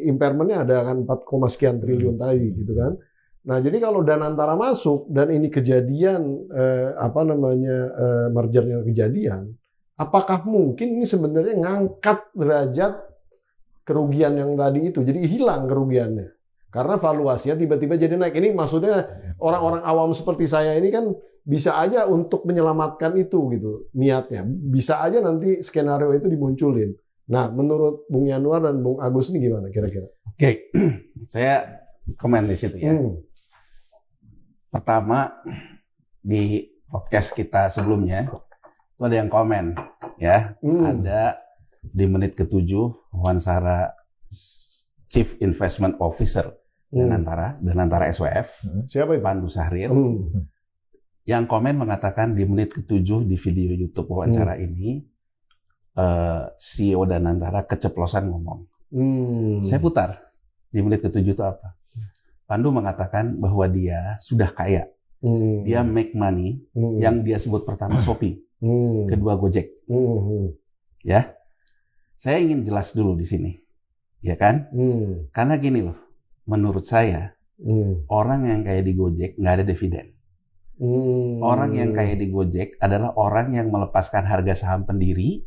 impairment-nya ada kan 4, sekian triliun tadi gitu kan. Nah, jadi kalau Danantara masuk dan ini kejadian mergernya kejadian, apakah mungkin ini sebenarnya ngangkat derajat kerugian yang tadi itu, jadi hilang kerugiannya karena valuasinya tiba-tiba jadi naik. Ini maksudnya orang-orang awam seperti saya ini kan bisa aja untuk menyelamatkan itu gitu niatnya, bisa aja nanti skenario itu dimunculin. Nah, menurut Bung Yanuar dan Bung Agus ini gimana kira-kira? Oke, saya komen di situ ya. Pertama, di podcast kita sebelumnya itu ada yang komen ya, ada di menit ke-7 wawancara Chief Investment Officer Danantara SWF, siapa itu? Pandu Sahrir, yang komen mengatakan di menit ke-7 di video YouTube wawancara ini CEO Danantara keceplosan ngomong. Saya putar di menit ke-7 itu apa? Pandu mengatakan bahwa dia sudah kaya. Dia make money, yang dia sebut pertama Shopee, kedua Gojek. Ya, saya ingin jelas dulu di sini, ya kan? Karena gini loh, menurut saya orang yang kaya di Gojek nggak ada dividen. Orang yang kaya di Gojek adalah orang yang melepaskan harga saham pendiri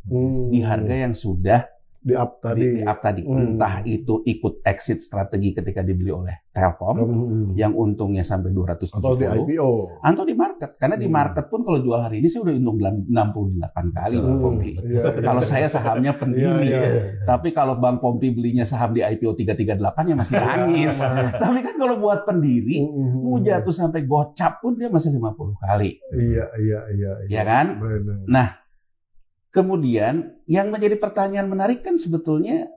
di harga yang sudah di up tadi. Entah itu ikut exit strategi ketika dibeli oleh Telkom yang untungnya sampai 270 atau di IPO atau di market, karena di market pun kalau jual hari ini sih udah untung 68 kali Bang Pompi. Kalau saya sahamnya pendiri, tapi kalau Bang Pompi belinya saham di IPO 338 ya masih nangis. Tapi kan kalau buat pendiri mau jatuh sampai gocap pun dia masih 50 kali. Iya kan? Benar. Nah, kemudian yang menjadi pertanyaan menarik kan sebetulnya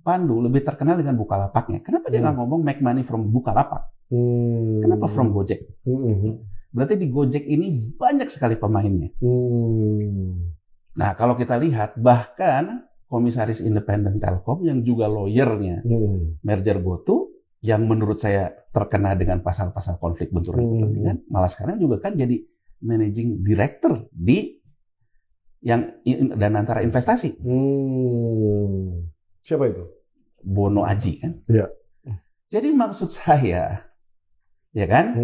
Pandu lebih terkenal dengan Bukalapaknya. Kenapa dia nggak ngomong make money from Bukalapak? Kenapa from Gojek? Berarti di Gojek ini banyak sekali pemainnya. Nah, kalau kita lihat bahkan komisaris independen Telkom yang juga lawyernya merger GoTo yang menurut saya terkena dengan pasal-pasal konflik benturan kepentingan, malah sekarang juga kan jadi managing director di yang Danantara Investasi. Siapa itu? Bono Aji kan? Iya. Jadi maksud saya, ya kan?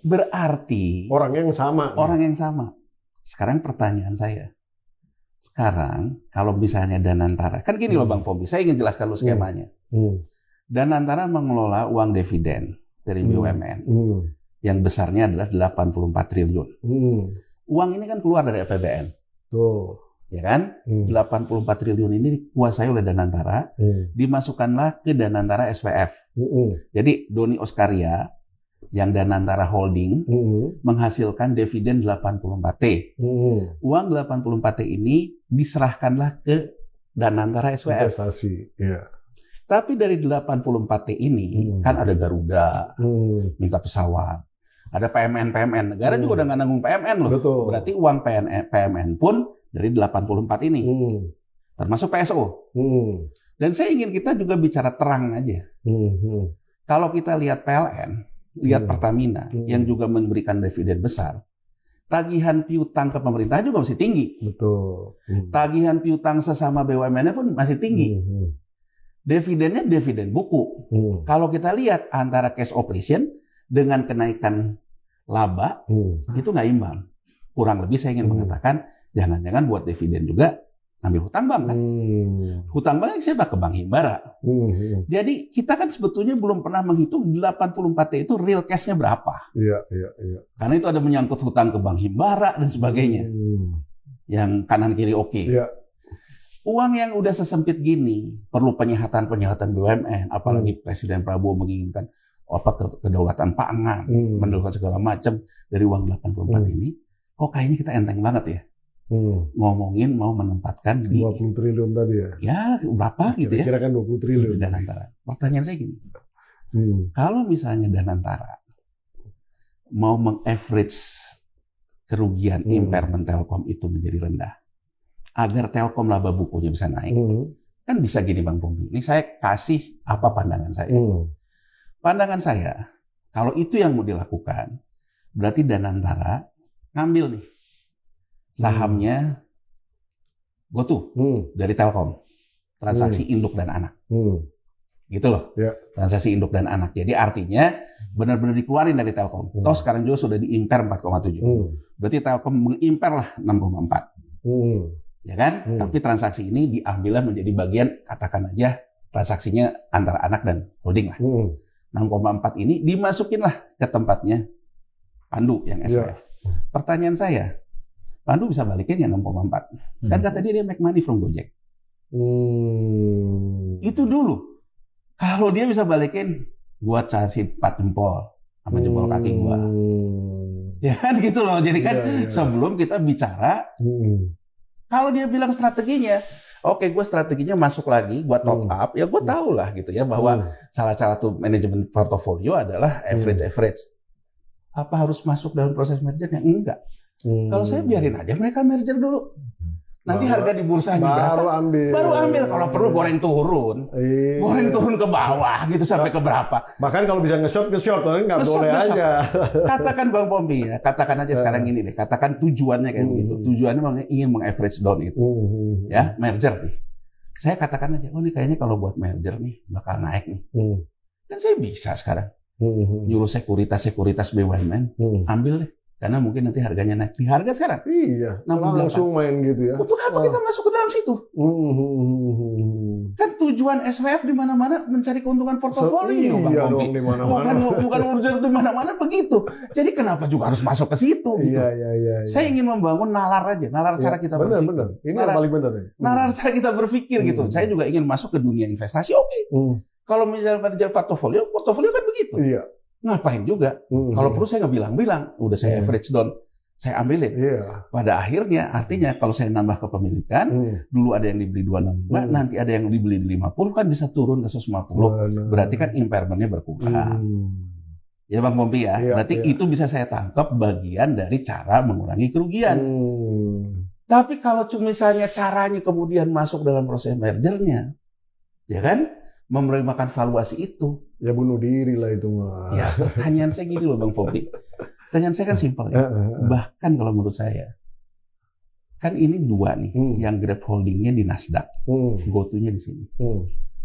Berarti orang yang sama. Orang yang sama. Sekarang pertanyaan saya. Sekarang kalau misalnya Danantara, kan gini loh Bang Pompi, saya ingin jelaskan dulu skemanya. Danantara mengelola uang dividen dari BUMN yang besarnya adalah 84 triliun. Uang ini kan keluar dari APBN. Tuh. Ya kan? 84 triliun ini dikuasai oleh Danantara, dimasukkanlah ke Danantara SWF. Jadi Doni Oskaria yang Danantara Holding menghasilkan dividen 84T. Uang 84T ini diserahkanlah ke Danantara SWF. Investasi, ya. Tapi dari 84T ini kan ada Garuda, minta pesawat. Ada PMN. Negara juga udah nggak nanggung PMN loh. Betul. Berarti uang PMN pun dari 84 ini. Termasuk PSO. Dan saya ingin kita juga bicara terang aja. Kalau kita lihat PLN, lihat Pertamina, yang juga memberikan dividen besar, tagihan piutang ke pemerintah juga masih tinggi. Betul. Tagihan piutang sesama BUMN-nya pun masih tinggi. Dividennya dividen buku. Kalau kita lihat antara cash operation dengan kenaikan laba, itu nggak imbang. Kurang lebih saya ingin mengatakan, jangan-jangan buat dividen juga ambil hutang bank kan. Hutang bank siapa? Ke Bank Himbara. Jadi kita kan sebetulnya belum pernah menghitung 84T itu real cash-nya berapa. Iya. Karena itu ada menyangkut hutang ke Bank Himbara dan sebagainya. Yang kanan kiri oke. Iya. Uang yang udah sesempit gini perlu penyehatan BUMN, apalagi Presiden Prabowo menginginkan kedaulatan pangan, mendahulukan segala macam dari uang 84 ini. Kok kayaknya kita enteng banget ya. Ngomongin mau menempatkan di 20 triliun tadi ya. Ya, berapa gitu ya? Kira-kira kan 20 triliun. Danantara. Pertanyaan saya gini. Kalau misalnya Danantara mau meng-average kerugian impairment Telkom itu menjadi rendah, agar Telkom laba bukunya bisa naik, kan bisa gini Bang Pompi. Ini saya kasih apa pandangan saya. Pandangan saya, kalau itu yang mau dilakukan, berarti Danantara ngambil nih sahamnya GoTo dari Telkom, transaksi induk dan anak, gitu loh, transaksi induk dan anak. Jadi artinya benar-benar dikeluarin dari Telkom. Toh sekarang juga sudah diimpair 4,7, berarti Telkom mengimpair lah 6,4, ya kan? Tapi transaksi ini diambillah menjadi bagian, katakan aja transaksinya antara anak dan holding lah. 6,4 ini dimasukin lah ke tempatnya Pandu yang SWF. Pertanyaan saya, Pandu bisa balikin ya 6,4. Kan kata dia make money from Gojek. Itu dulu. Kalau dia bisa balikin, gua kasih 4 jempol sama jempol kaki gua. Ya kan gitu loh. Jadi kan sebelum kita bicara, kalau dia bilang strateginya, oke, gue strateginya masuk lagi, gue top up, ya gue tahu lah gitu ya bahwa salah satu manajemen portofolio adalah average. Apa harus masuk dalam proses mergernya? Enggak. Kalau saya biarin aja mereka merger dulu. Nanti harga di bursanya berapa? Baru ambil. Kalau perlu goreng turun ke bawah gitu sampai ke berapa. Bahkan kalau bisa nge-short, nggak boleh aja. Katakan Bang Pompi ya, katakan aja sekarang ini deh. Katakan tujuannya kayak begitu. Tujuannya ingin meng-average down itu. Ya, merger nih. Saya katakan aja, ini kayaknya kalau buat merger nih bakal naik nih. Kan saya bisa sekarang. Nyuruh sekuritas BUMN, ambil deh. Karena mungkin nanti harganya naik. Di harga sekarang. Iya. Langsung main gitu ya. Untuk apa kita masuk ke dalam situ? Kan tujuan SWF di mana-mana mencari keuntungan portofolio. Iya dong, di mana-mana. Bukan urgen di mana-mana begitu. Jadi kenapa juga harus masuk ke situ? Gitu. Iya. Saya ingin membangun nalar aja. Nalar cara kita berpikir. Benar. Ini yang paling benar. Nalar cara kita berpikir gitu. Saya juga ingin masuk ke dunia investasi. Oke. Kalau misalnya manajer portofolio kan begitu. Iya. Ngapain juga? Kalau perlu saya nggak bilang-bilang, udah saya average down, saya ambilin. Pada akhirnya, artinya kalau saya nambah kepemilikan, dulu ada yang dibeli 265, nanti ada yang dibeli di 50, kan bisa turun ke 150. Berarti kan impairment-nya berkurang. Ya Bang Pompi ya, berarti itu bisa saya tangkap bagian dari cara mengurangi kerugian. Tapi kalau misalnya caranya kemudian masuk dalam proses mergernya, ya kan, menerima valuasi itu, ya bunuh diri lah itu mah. Ya, pertanyaan saya gini loh Bang Pompi. Pertanyaan saya kan simpel ya. Bahkan kalau menurut saya, kan ini dua nih, yang Grab Holdingnya di Nasdaq, GoTo-nya di sini.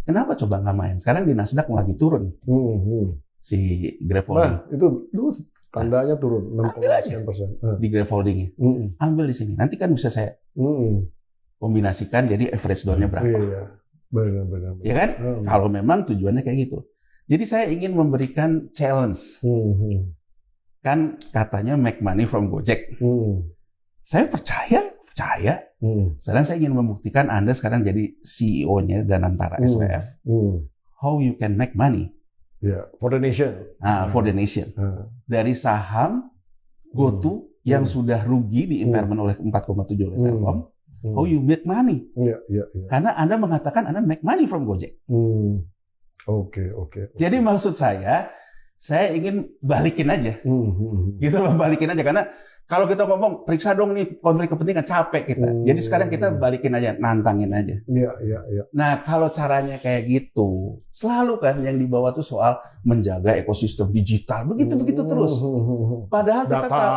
Kenapa coba nggak main? Sekarang di Nasdaq lagi turun. Si Grab Holding. Nah, itu dulu tandanya turun 6,9%. Di Grab Holdingnya. Ambil di sini. Nanti kan bisa saya kombinasikan jadi average down-nya berapa. Iya. Benar. Ya kan? Kalau memang tujuannya kayak gitu. Jadi saya ingin memberikan challenge. Kan katanya make money from Gojek. Saya percaya. Sekarang saya ingin membuktikan Anda sekarang jadi CEO-nya Danantara SWF. How you can make money? For the nation. For the nation. Dari saham GoTo yang sudah rugi di impairment oleh 4,7 oleh Telkom. How you make money? Iya. Karena Anda mengatakan Anda make money from Gojek. Oke. Jadi maksud saya ingin balikin aja. Gitu loh, balikin aja. Karena kalau kita ngomong, periksa dong nih konflik kepentingan, capek kita. Jadi sekarang kita balikin aja, nantangin aja. Iya. Nah, kalau caranya kayak gitu, selalu kan yang dibawa tuh soal menjaga ekosistem digital. Begitu terus. Padahal kita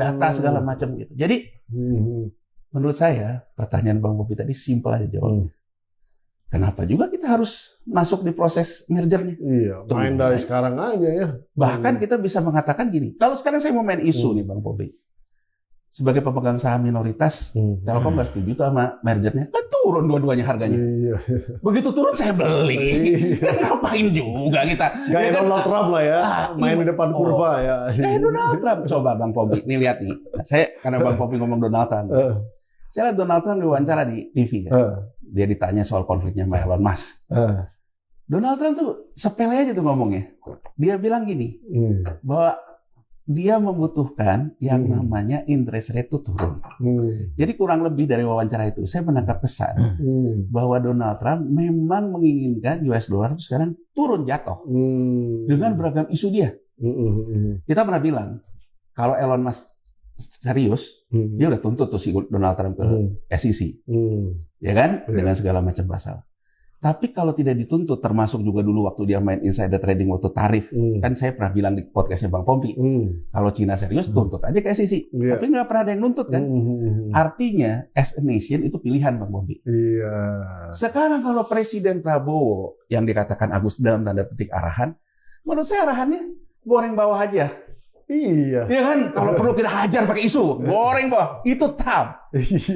data segala macam gitu. Jadi, menurut saya, pertanyaan Bang Pompi tadi simpel aja jawabnya. Kenapa juga kita harus masuk di proses mergernya? Iya, main dari sekarang aja ya. Bahkan kita bisa mengatakan gini, kalau sekarang saya mau main isu nih Bang Pompi. sebagai pemegang saham minoritas, Telkom nggak setuju tuh sama mergernya, kan turun dua-duanya harganya. Iya. Begitu turun saya beli. Kan ngapain juga kita? Gaya Donald Trump lah ya, main di depan kurva ya. Donald Trump. Coba Bang Pobi, nih lihat nih. Saya karena Bang Pobi ngomong Donald Trump. Saya lihat Donald Trump diwawancara di TV kan. Dia ditanya soal konfliknya sama Elon Musk. Donald Trump tuh sepele aja tuh ngomongnya. Dia bilang gini, bahwa dia membutuhkan yang namanya interest rate itu turun. Jadi kurang lebih dari wawancara itu, saya menangkap pesan bahwa Donald Trump memang menginginkan US dollar itu sekarang turun jatuh dengan beragam isu dia. Kita pernah bilang, kalau Elon Musk serius, dia udah tuntut tuh si Donald Trump ke SEC, ya kan, dengan segala macam pasal. Tapi kalau tidak dituntut, termasuk juga dulu waktu dia main insider trading waktu tarif, kan saya pernah bilang di podcastnya Bang Pompi, kalau Cina serius tuntut aja ke SEC, tapi nggak pernah ada yang nuntut kan. Artinya as a nation itu pilihan Bang Pompi. Sekarang kalau Presiden Prabowo yang dikatakan Agus dalam tanda petik arahan, menurut saya arahannya goreng bawah aja. Iya kan, kalau perlu kita hajar pakai isu, goreng bawah, itu Trump.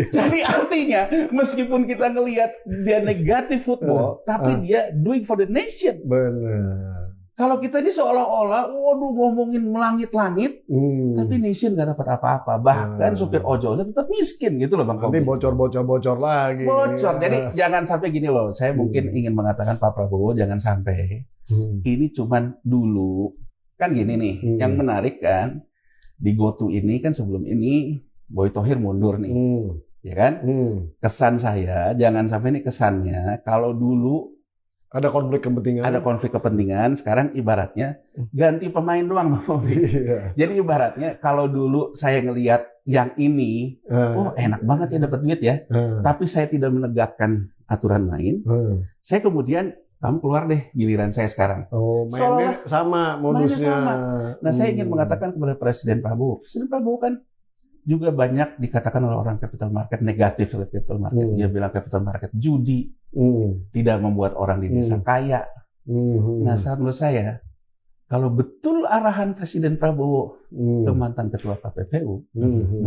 Jadi artinya meskipun kita ngelihat dia negatif football, tapi dia doing for the nation. Benar. Kalau kita ini seolah-olah, waduh ngomongin melangit-langit, tapi nation nggak dapat apa-apa. Bahkan supir ojolnya tetap miskin gitu loh Bang Kobi. Nanti bocor lagi. Bocor. Jadi jangan sampai gini loh. Saya mungkin ingin mengatakan Pak Prabowo jangan sampai ini cuman dulu. Kan gini nih, yang menarik kan, di GoTo ini kan sebelum ini Boy Thohir mundur nih, ya kan? Kesan saya, jangan sampai ini kesannya, kalau dulu ada konflik kepentingan, sekarang ibaratnya ganti pemain doang. Jadi ibaratnya kalau dulu saya ngelihat yang ini, oh enak banget ya dapat duit ya, tapi saya tidak menegakkan aturan main, saya kemudian kamu keluar deh, giliran saya sekarang. Oh, mainnya sama modusnya. Sama. Nah, saya ingin mengatakan kepada Presiden Prabowo. Presiden Prabowo kan juga banyak dikatakan oleh orang capital market negatif terhadap capital market. Dia bilang capital market judi, tidak membuat orang di desa kaya. Nah, menurut saya, kalau betul arahan Presiden Prabowo ke mantan ketua KPPU,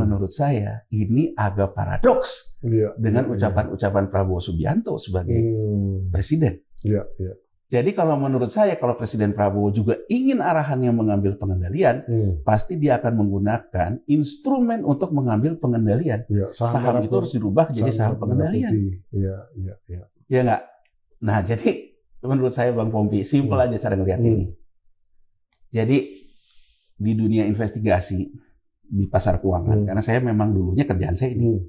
menurut saya ini agak paradoks dengan ucapan-ucapan Prabowo Subianto sebagai presiden. Jadi kalau menurut saya, kalau Presiden Prabowo juga ingin arahannya mengambil pengendalian, pasti dia akan menggunakan instrumen untuk mengambil pengendalian. Saham itu harus dirubah jadi saham pengendalian. Ya nggak? Nah, jadi menurut saya Bang Pompi, simpel aja cara ngelihat ini. Jadi di dunia investigasi di pasar keuangan, karena saya memang dulunya kerjaan saya ini,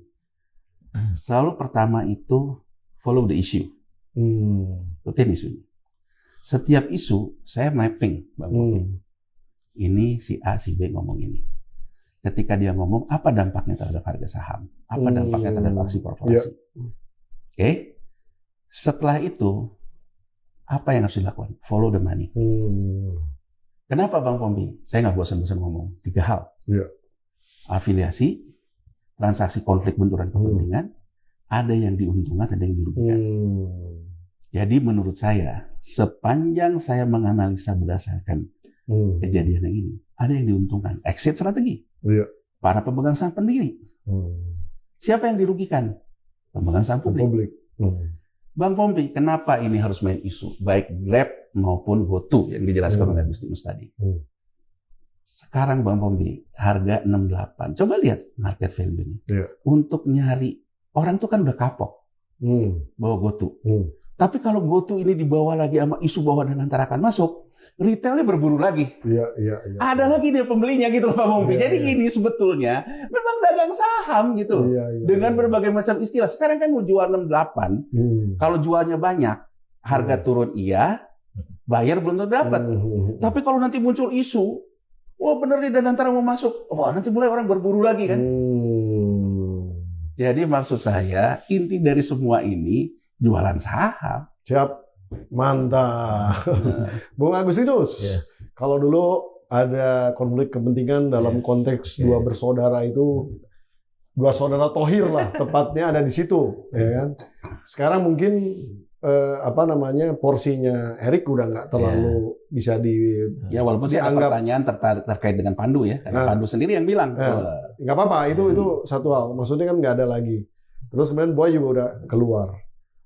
selalu pertama itu follow the issue. Ikutin isunya. Setiap isu saya mapping, Bang Pompi. Ini si A, si B ngomong ini. Ketika dia ngomong, apa dampaknya terhadap harga saham? Apa dampaknya terhadap aksi korporasi? Oke. Setelah itu, apa yang harus dilakukan? Follow the money. Kenapa Bang Pompi? Saya nggak bosan-bosan ngomong. 3 hal. Afiliasi, transaksi konflik benturan kepentingan, ada yang diuntungkan, ada yang dirugikan. Jadi menurut saya, sepanjang saya menganalisa berdasarkan kejadian yang ini, ada yang diuntungkan. Exit strategi. Para pemegang saham pendiri. Siapa yang dirugikan? Pemegang saham publik. Bang Pompi, kenapa ini harus main isu? Baik Grab maupun GoTo yang dijelaskan oleh Agustinus tadi. Sekarang Bang Pompi, harga 68. Coba lihat market value-nya. Untuk nyari, orang tuh kan udah kapok bawa GoTo. Tapi kalau GoTo ini dibawa lagi sama isu bahwa Danantara akan masuk, retailnya berburu lagi. Ada lagi dia pembelinya gitu loh Pak Pompi. Jadi ini sebetulnya memang dagang saham gitu loh. Dengan berbagai macam istilah. Sekarang kan mau jual 68. Kalau jualnya banyak, harga turun iya, bayar belum tentu dapat. Tapi kalau nanti muncul isu, wah bener nih Danantara mau masuk, wah nanti mulai orang berburu lagi kan. Jadi maksud saya, inti dari semua ini jualan saham. Siap, mantap. Bung Agustinus, kalau dulu ada konflik kepentingan dalam konteks dua bersaudara itu, dua saudara Thohir lah, tepatnya ada di situ, ya kan? Sekarang mungkin porsinya Erik udah nggak terlalu bisa ya walaupun sih ada pertanyaan terkait dengan Pandu ya, karena Pandu sendiri yang bilang nggak apa-apa, itu satu hal, maksudnya kan nggak ada lagi. Terus kemudian Boy juga udah keluar.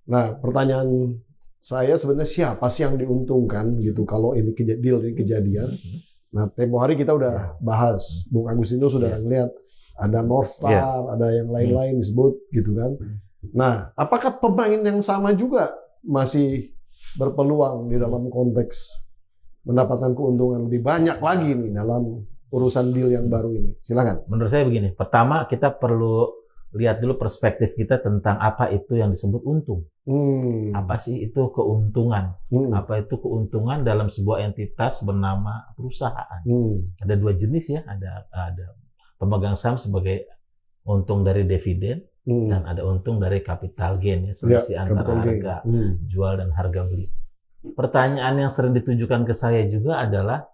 Nah, pertanyaan saya sebenarnya siapa sih yang diuntungkan gitu kalau ini deal ini kejadian. Nah, tempo hari kita udah bahas, Bung Agustinus sudah ngeliat ada North Star, ada yang lain-lain disebut gitu kan. Nah, apakah pemain yang sama juga masih berpeluang di dalam konteks mendapatkan keuntungan lebih banyak lagi nih dalam urusan deal yang baru ini? Silakan. Menurut saya begini, pertama kita perlu lihat dulu perspektif kita tentang apa itu yang disebut untung. Apa sih itu keuntungan? Apa itu keuntungan dalam sebuah entitas bernama perusahaan? Ada dua jenis ya, ada pemegang saham sebagai untung dari dividen dan ada untung dari capital gain ya, selisih antara harga jual dan harga beli. Pertanyaan yang sering ditujukan ke saya juga adalah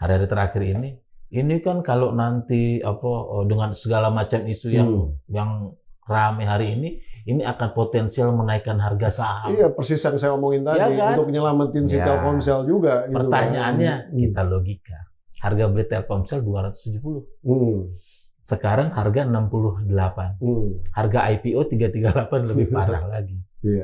hari-hari terakhir ini kan kalau nanti dengan segala macam isu yang ramai hari ini akan potensial menaikkan harga saham. Iya, persis yang saya omongin tadi, kan? Untuk nyelamatin si Telkomsel juga. Pertanyaannya kita logika. Harga beli Telkomsel 270. Sekarang harga 68. Harga IPO 338 lebih parah lagi.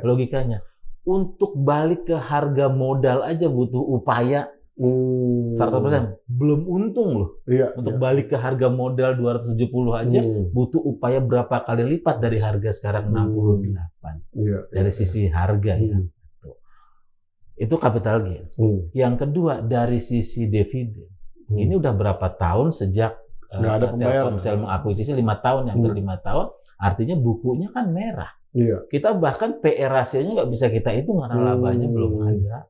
Logikanya, untuk balik ke harga modal aja butuh upaya 100%. Belum untung loh. Untuk balik ke harga modal 270 aja butuh upaya berapa kali lipat dari harga sekarang 68. Dari sisi harga ya. Itu capital gain. Yang kedua dari sisi dividen. Ini udah berapa tahun sejak Telkomsel mengakuisisi 5 tahun, hampir 5 tahun, artinya bukunya kan merah. Kita bahkan PE rasionya nggak bisa kita hitung karena labanya belum ada.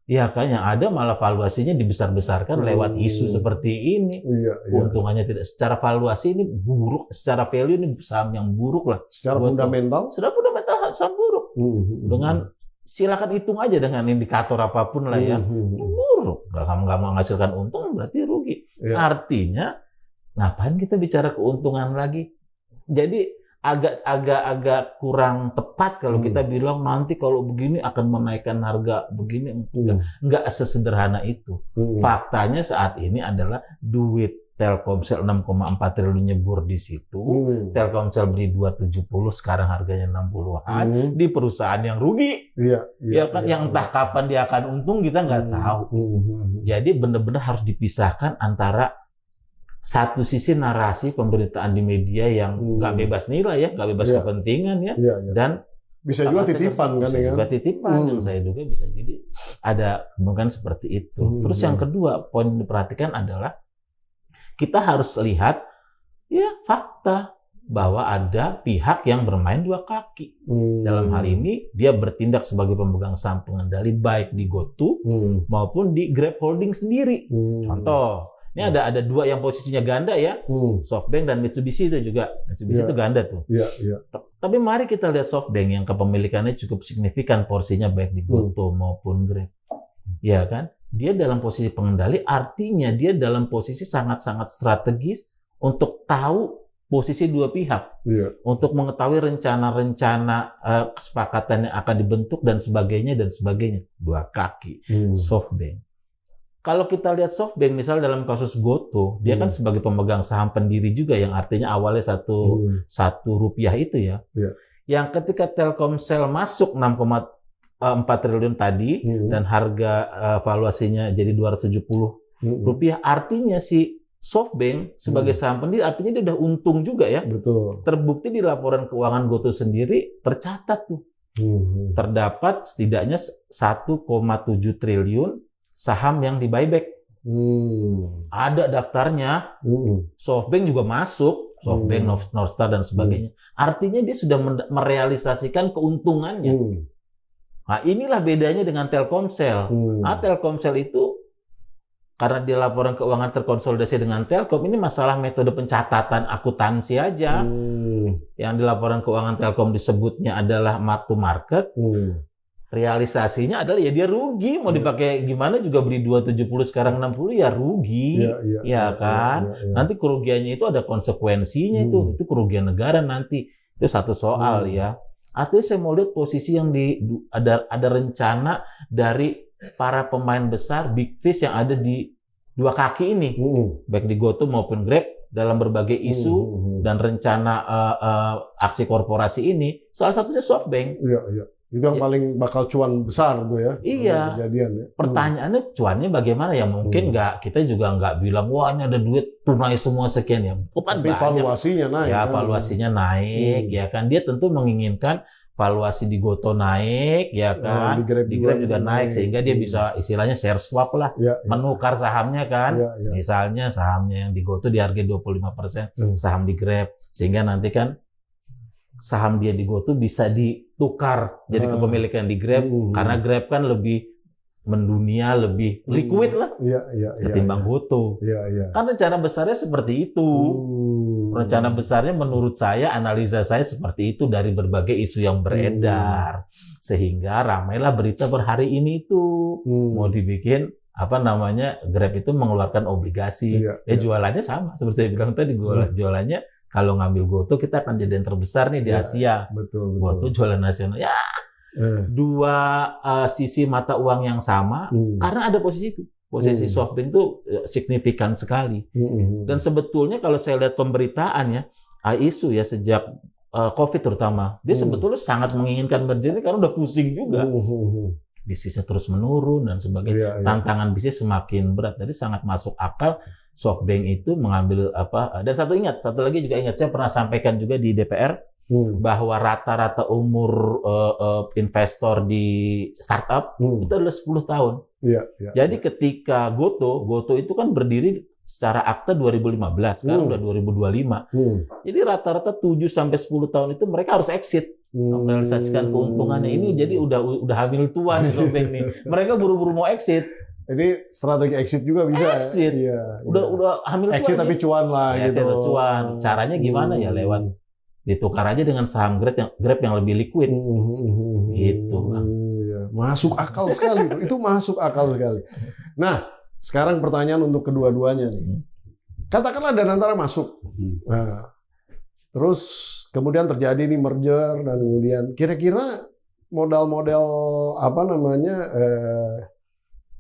Ya kan, yang ada malah valuasinya dibesar-besarkan lewat isu seperti ini. Keuntungannya tidak. Secara valuasi ini buruk, secara value ini saham yang buruk lah. Secara fundamental? Secara fundamental saham buruk. Dengan silakan hitung aja dengan indikator apapun lah ya. Buruk. Nggak menghasilkan untung berarti rugi. Artinya ngapain kita bicara keuntungan lagi? Jadi agak kurang tepat kalau kita bilang nanti kalau begini akan menaikkan harga begini. Enggak sesederhana itu. Faktanya saat ini adalah duit Telkomsel 6,4 triliun nyebur di situ. Telkomsel beli 270, sekarang harganya 60-an di perusahaan yang rugi. Yang entah kapan dia akan untung kita nggak tahu. Jadi benar-benar harus dipisahkan antara satu sisi narasi pemberitaan di media yang nggak bebas nilai ya, nggak bebas kepentingan ya, dan bisa juga titipan kan ya. Juga titipan yang saya duga bisa jadi ada kemungkinan seperti itu. Terus yang kedua poin yang diperhatikan adalah kita harus lihat ya fakta bahwa ada pihak yang bermain dua kaki. Dalam hal ini dia bertindak sebagai pemegang saham pengendali baik di GoTo maupun di Grab Holding sendiri. Contoh, ini ada dua yang posisinya ganda ya, SoftBank dan Mitsubishi itu juga. Mitsubishi itu ganda tuh. Tapi mari kita lihat SoftBank yang kepemilikannya cukup signifikan porsinya baik di GoTo maupun Grab. Ya kan? Dia dalam posisi pengendali, artinya dia dalam posisi sangat-sangat strategis untuk tahu posisi dua pihak. Untuk mengetahui rencana-rencana kesepakatan yang akan dibentuk dan sebagainya. Dua kaki. SoftBank. Kalau kita lihat SoftBank misal dalam kasus GoTo, dia kan sebagai pemegang saham pendiri juga yang artinya awalnya satu rupiah itu ya. Yang ketika Telkomsel masuk 6,4 triliun tadi dan harga valuasinya jadi 270 rupiah, artinya si SoftBank sebagai saham pendiri artinya dia udah untung juga ya. Betul. Terbukti di laporan keuangan GoTo sendiri tercatat tuh. Terdapat setidaknya 1,7 triliun saham yang di buyback. Ada daftarnya. SoftBank juga masuk, SoftBank, North Star dan sebagainya. Artinya dia sudah merealisasikan keuntungannya. Nah, inilah bedanya dengan Telkomsel. Telkomsel itu karena dia laporan keuangan terkonsolidasi dengan Telkom, ini masalah metode pencatatan akuntansi aja. Yang di laporan keuangan Telkom disebutnya adalah mark to market. Realisasinya adalah ya dia rugi, mau dipakai gimana juga beli 270 sekarang 60 ya rugi. Ya kan? Nanti kerugiannya itu ada konsekuensinya itu kerugian negara nanti. Itu satu soal ya. Artinya saya mau lihat posisi yang ada rencana dari para pemain besar Big Fish yang ada di dua kaki ini, baik di GoTo maupun Grab dalam berbagai isu dan rencana aksi korporasi ini. Salah satunya SoftBank. Iya. Itu yang paling bakal cuan besar tuh ya. Iya. Kejadian ya. Pertanyaannya cuannya bagaimana ya? Mungkin kita juga nggak bilang wah ini ada duit tunai semua sekian ya. Tapi valuasinya naik. Ya valuasinya naik ya kan. Dia tentu menginginkan valuasi di GoTo naik ya kan. Di Grab juga naik sehingga dia bisa istilahnya share swap lah. Menukar sahamnya kan. Misalnya sahamnya yang di GoTo dihargai 25%, saham di Grab sehingga nanti kan saham dia di GoTo bisa ditukar jadi kepemilikan di Grab karena Grab kan lebih mendunia, lebih liquid lah ketimbang GoTo. Kan rencana besarnya seperti itu. Rencana besarnya menurut saya, analisa saya seperti itu dari berbagai isu yang beredar. Sehingga ramailah berita per hari ini itu mau dibikin Grab itu mengeluarkan obligasi. Jualannya sama seperti saya bilang tadi, jualannya kalau ngambil GoTo kita akan jadi yang terbesar nih di Asia. Betul. GoTo jualan nasional. Ya, dua sisi mata uang yang sama karena ada posisi itu. Posisi SoftBank itu signifikan sekali. Dan sebetulnya kalau saya lihat pemberitaannya, isu ya sejak COVID terutama, dia sebetulnya sangat menginginkan merger ini karena udah pusing juga. Bisnisnya terus menurun dan sebagainya. Tantangan bisnis semakin berat. Jadi sangat masuk akal SoftBank itu mengambil dan satu lagi juga ingat, saya pernah sampaikan juga di DPR bahwa rata-rata umur investor di startup itu adalah 10 tahun. Jadi ketika GoTo itu kan berdiri secara akta 2015, sekarang udah 2025. Jadi rata-rata 7 sampai 10 tahun itu mereka harus exit. Merealisasikan keuntungannya. Ini jadi udah hamil tua nih SoftBank nih. Mereka buru-buru mau exit. Ini strategi exit juga bisa. Exit. Udah hamil exit tua. Exit tapi cuan lah gitu. Exit cuan. Caranya gimana ya? Lewat ditukar aja dengan saham Grab yang lebih liquid. Gitu. Masuk akal sekali. Itu masuk akal sekali. Nah, sekarang pertanyaan untuk kedua-duanya nih. Katakanlah Danantara masuk. Nah, terus kemudian terjadi nih merger dan kemudian kira-kira modal-model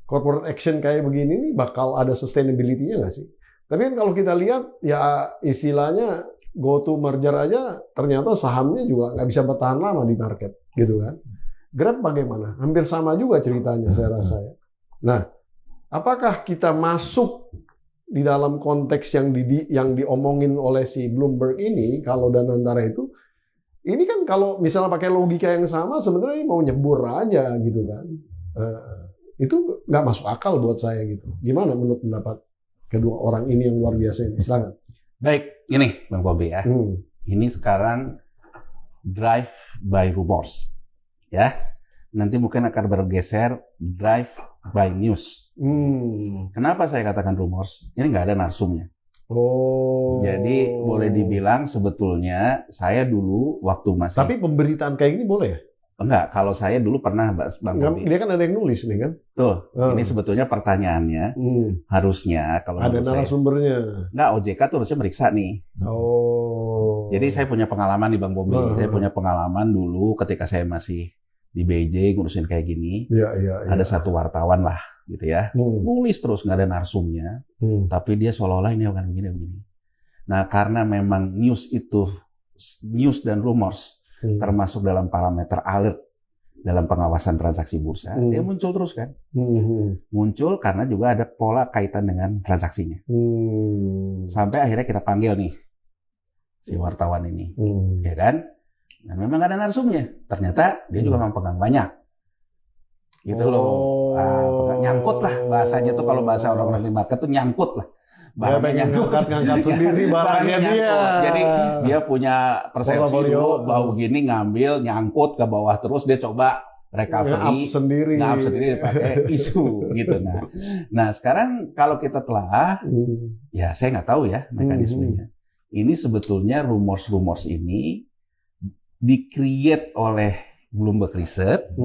corporate action kayak begini nih bakal ada sustainability-nya nggak sih? Tapi kan kalau kita lihat ya istilahnya GoTo merger aja ternyata sahamnya juga nggak bisa bertahan lama di market gitu kan. Grab bagaimana? Hampir sama juga ceritanya saya rasa ya. Nah, apakah kita masuk di dalam konteks yang diomongin oleh si Bloomberg ini, kalau Danantara itu, ini kan kalau misalnya pakai logika yang sama, sebenarnya mau nyebur aja gitu kan. Itu nggak masuk akal buat saya gitu. Gimana menurut pendapat kedua orang ini yang luar biasa ini? Silakan. Baik, ini Bang Bobi ya. Ini sekarang drive by rumors. Ya, nanti mungkin akan bergeser drive by news. Kenapa saya katakan rumors? Ini nggak ada narsumnya. Jadi boleh dibilang sebetulnya saya dulu waktu masih. Tapi pemberitaan kayak gini boleh ya? Enggak, kalau saya dulu pernah Bang Bobi. Dia kan ada yang nulis nih kan? Tuh, ini sebetulnya pertanyaannya harusnya kalau ada narasumbernya. Enggak, OJK tuh harusnya meriksa nih. Jadi saya punya pengalaman nih Bang Bobi. Saya punya pengalaman dulu ketika saya masih di Beijing ngurusin kayak gini. Ada satu wartawan lah gitu ya. Nulis terus nggak ada narsumnya. Tapi dia seolah-olah ini akan begini. Nah, karena memang news dan rumors termasuk dalam parameter alert dalam pengawasan transaksi bursa, dia muncul terus kan. Muncul karena juga ada pola kaitan dengan transaksinya. Sampai akhirnya kita panggil nih si wartawan ini, ya kan? Dan memang ada narsumnya. Ternyata dia juga memang pegang banyak. Gitu loh. Nyangkut lah bahasanya tuh, kalau bahasa orang-orang di market tuh nyangkut lah. Dia ngangkat sendiri barangnya dia. Jadi dia punya persepsi dulu bahwa begini ngambil, nyangkut ke bawah terus, dia coba recovery, nge-up sendiri pakai isu gitu. Nah sekarang kalau kita telah, ya saya nggak tahu ya mekanismenya. Ini sebetulnya rumors ini di-create oleh Bloomberg Research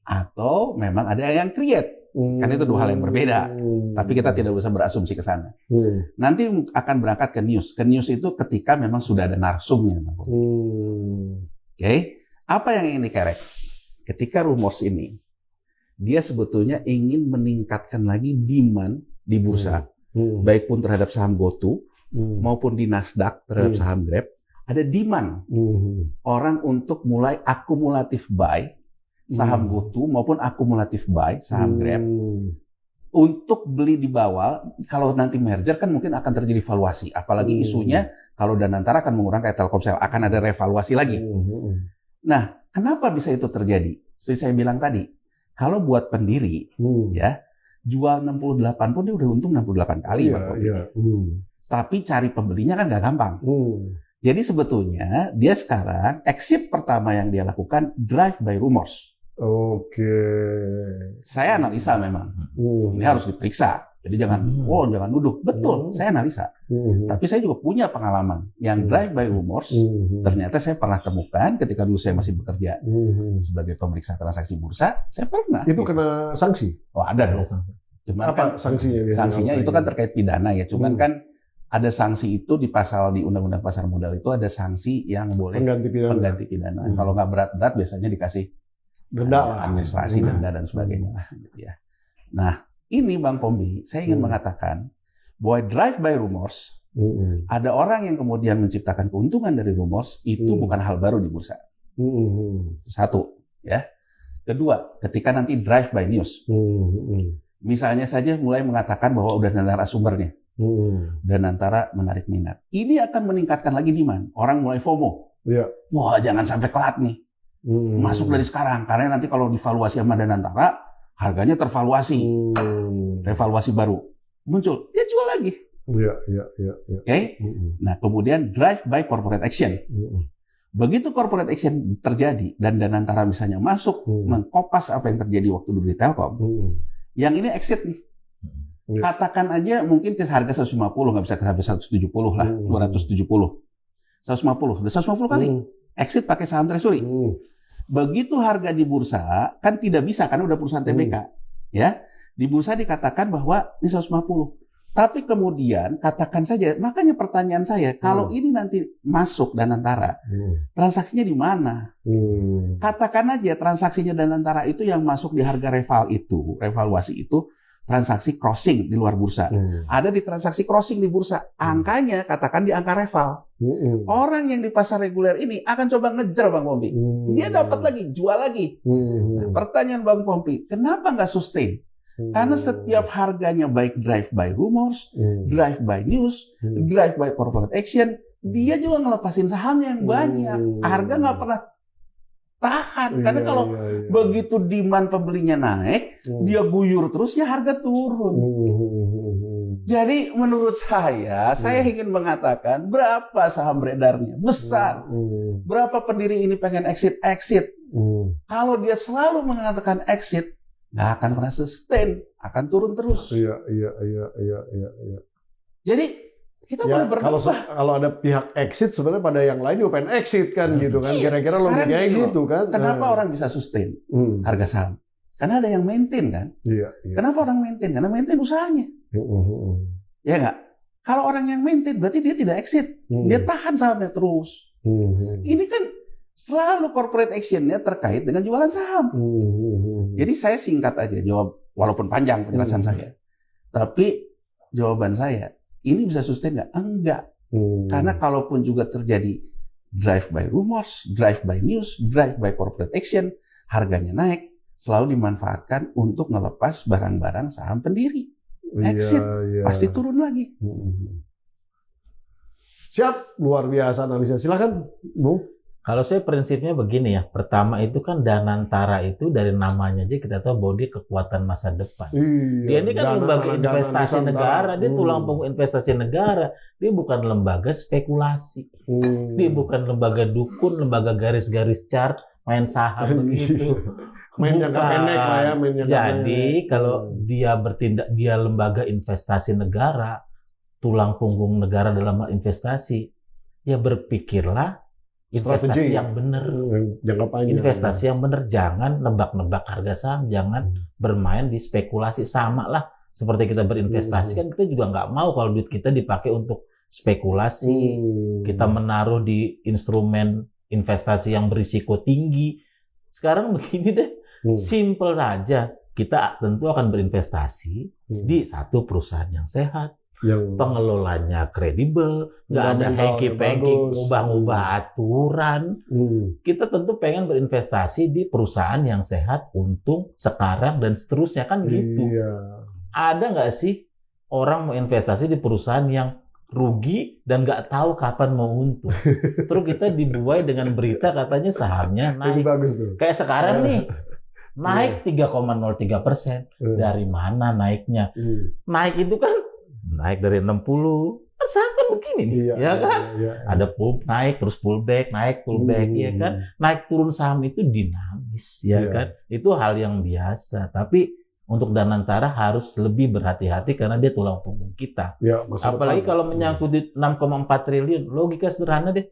atau memang ada yang create. Kan itu dua hal yang berbeda. Tapi kita tidak bisa berasumsi ke sana. Nanti akan berangkat ke news. Ke news itu ketika memang sudah ada narsumnya. Oke? Apa yang ingin dikerek? Ketika rumors ini, dia sebetulnya ingin meningkatkan lagi demand di bursa, baik pun terhadap saham GoTo maupun di Nasdaq terhadap saham Grab, ada demand orang untuk mulai akumulatif buy saham GoTo maupun akumulatif buy saham Grab untuk beli di bawah. Kalau nanti merger kan mungkin akan terjadi valuasi, apalagi isunya kalau Danantara akan mengurang kayak Telkomsel, akan ada revaluasi lagi. Nah, kenapa bisa itu terjadi? Seperti saya bilang tadi, kalau buat pendiri, ya jual 68 pun dia udah untung 68 kali. Tapi cari pembelinya kan nggak gampang. Jadi sebetulnya dia sekarang exit pertama yang dia lakukan drive by rumors. Oke. Saya analisa memang. Ini harus diperiksa. Jadi jangan nuduh. Betul, saya analisa. Tapi saya juga punya pengalaman yang drive by rumors. Ternyata saya pernah temukan ketika dulu saya masih bekerja sebagai pemeriksa transaksi bursa. Saya pernah. Itu kena sanksi? Oh, ada dong. Cuman apa sanksinya? Sanksinya itu kan terkait pidana ya. Cuman kan ada sanksi itu di Undang-Undang Pasar Modal itu ada sanksi yang boleh pengganti pidana. Kalau nggak berat-berat biasanya dikasih denda, administrasi, denda dan sebagainya lah. Gitu ya. Nah, ini Bang Pombi, saya ingin mengatakan bahwa drive by rumors, ada orang yang kemudian menciptakan keuntungan dari rumors, itu bukan hal baru di bursa. Satu, ya. Kedua, ketika nanti drive by news, misalnya saja mulai mengatakan bahwa udah ada narasumbernya. Dan antara menarik minat. Ini akan meningkatkan lagi demand. Orang mulai FOMO. Wah, jangan sampai telat nih. Masuk dari sekarang. Karena nanti kalau divaluasi sama Danantara, harganya tervaluasi. Revaluasi baru. Muncul. Ya jual lagi. Oke? Nah, kemudian drive by corporate action. Begitu corporate action terjadi, dan Danantara misalnya masuk, mengkopas apa yang terjadi waktu dulu di Telkom, yang ini exit nih. Katakan aja mungkin ke harga 150, nggak bisa ke harga 170 lah, 270. 150, udah 150 kali. Exit pakai saham treasury. Begitu harga di bursa, kan tidak bisa karena udah perusahaan TBK. Ya, di bursa dikatakan bahwa ini 150. Tapi kemudian katakan saja, makanya pertanyaan saya, kalau ini nanti masuk Danantara, transaksinya di mana? Katakan aja transaksinya Danantara itu yang masuk di harga revaluasi itu, transaksi crossing di luar bursa. Ada di transaksi crossing di bursa. Angkanya katakan di angka reval. Orang yang di pasar reguler ini akan coba ngejar Bang Pompi. Dia dapat lagi, jual lagi. Nah, pertanyaan Bang Pompi, kenapa nggak sustain? Karena setiap harganya baik drive by rumors, drive by news, drive by corporate action, dia juga ngelepasin sahamnya yang banyak. Harga nggak pernah tahan. Karena kalau begitu demand pembelinya naik, dia guyur terus, ya harga turun. Jadi menurut saya ingin mengatakan berapa saham beredarnya? Besar. Berapa pendiri ini pengen exit? Kalau dia selalu mengatakan exit, nggak akan pernah sustain, akan turun terus. Jadi kita boleh berdebat. Kalau ada pihak exit, sebenarnya pada yang lain juga pengen exit kan, gitu kan. Kira-kira logikanya gitu kan. Kenapa orang bisa sustain harga saham? Karena ada yang maintain kan. Kenapa orang maintain? Karena maintain usahanya. Ya nggak? Kalau orang yang maintain, berarti dia tidak exit. Dia tahan sahamnya terus. Ini kan selalu corporate action-nya terkait dengan jualan saham. Jadi saya singkat aja jawab, walaupun panjang penjelasan saya. Tapi jawaban saya, ini bisa sustain nggak? Enggak. Karena kalaupun juga terjadi drive by rumors, drive by news, drive by corporate action, harganya naik, selalu dimanfaatkan untuk ngelepas barang-barang saham pendiri. Exit, pasti turun lagi. Siap, luar biasa analisnya. Silakan, Bung. Kalau saya prinsipnya begini ya, pertama itu kan Danantara itu dari namanya aja kita tahu bahwa dia kekuatan masa depan. Dia ini kan lembaga investasi negara, dia tulang punggung investasi negara. Dia bukan lembaga spekulasi, dia bukan lembaga dukun, lembaga garis-garis chart, main saham begitu. Main jangka pendek lah ya. Jadi kalau dia bertindak, dia lembaga investasi negara, tulang punggung negara dalam investasi, ya berpikirlah investasi yang benar, investasi yang benar, jangan nebak-nebak harga saham, jangan bermain di spekulasi. Sama lah seperti kita berinvestasi kan, kita juga nggak mau kalau duit kita dipakai untuk spekulasi, kita menaruh di instrumen investasi yang berisiko tinggi. Sekarang begini deh, simple saja. Kita tentu akan berinvestasi di satu perusahaan yang sehat, yang pengelolanya kredibel, nggak ada hengki-pengki, ngubah-ngubah aturan. Kita tentu pengen berinvestasi di perusahaan yang sehat, untung sekarang dan seterusnya kan gitu. Ada nggak sih orang mau investasi di perusahaan yang rugi dan nggak tahu kapan mau untung? Terus kita dibuai dengan berita katanya sahamnya naik. Bagus tuh. Kayak sekarang nih. Naik 3,03%. Dari mana naiknya? Naik itu kan naik dari 60. Kan saham kan begini nih, ya kan? Ada pull naik terus pullback, naik pullback, ya kan? Naik turun saham itu dinamis, ya kan? Itu hal yang biasa. Tapi untuk Danantara harus lebih berhati-hati karena dia tulang punggung kita. Apalagi kalau menyangkut di 6,4 triliun, logika sederhana deh.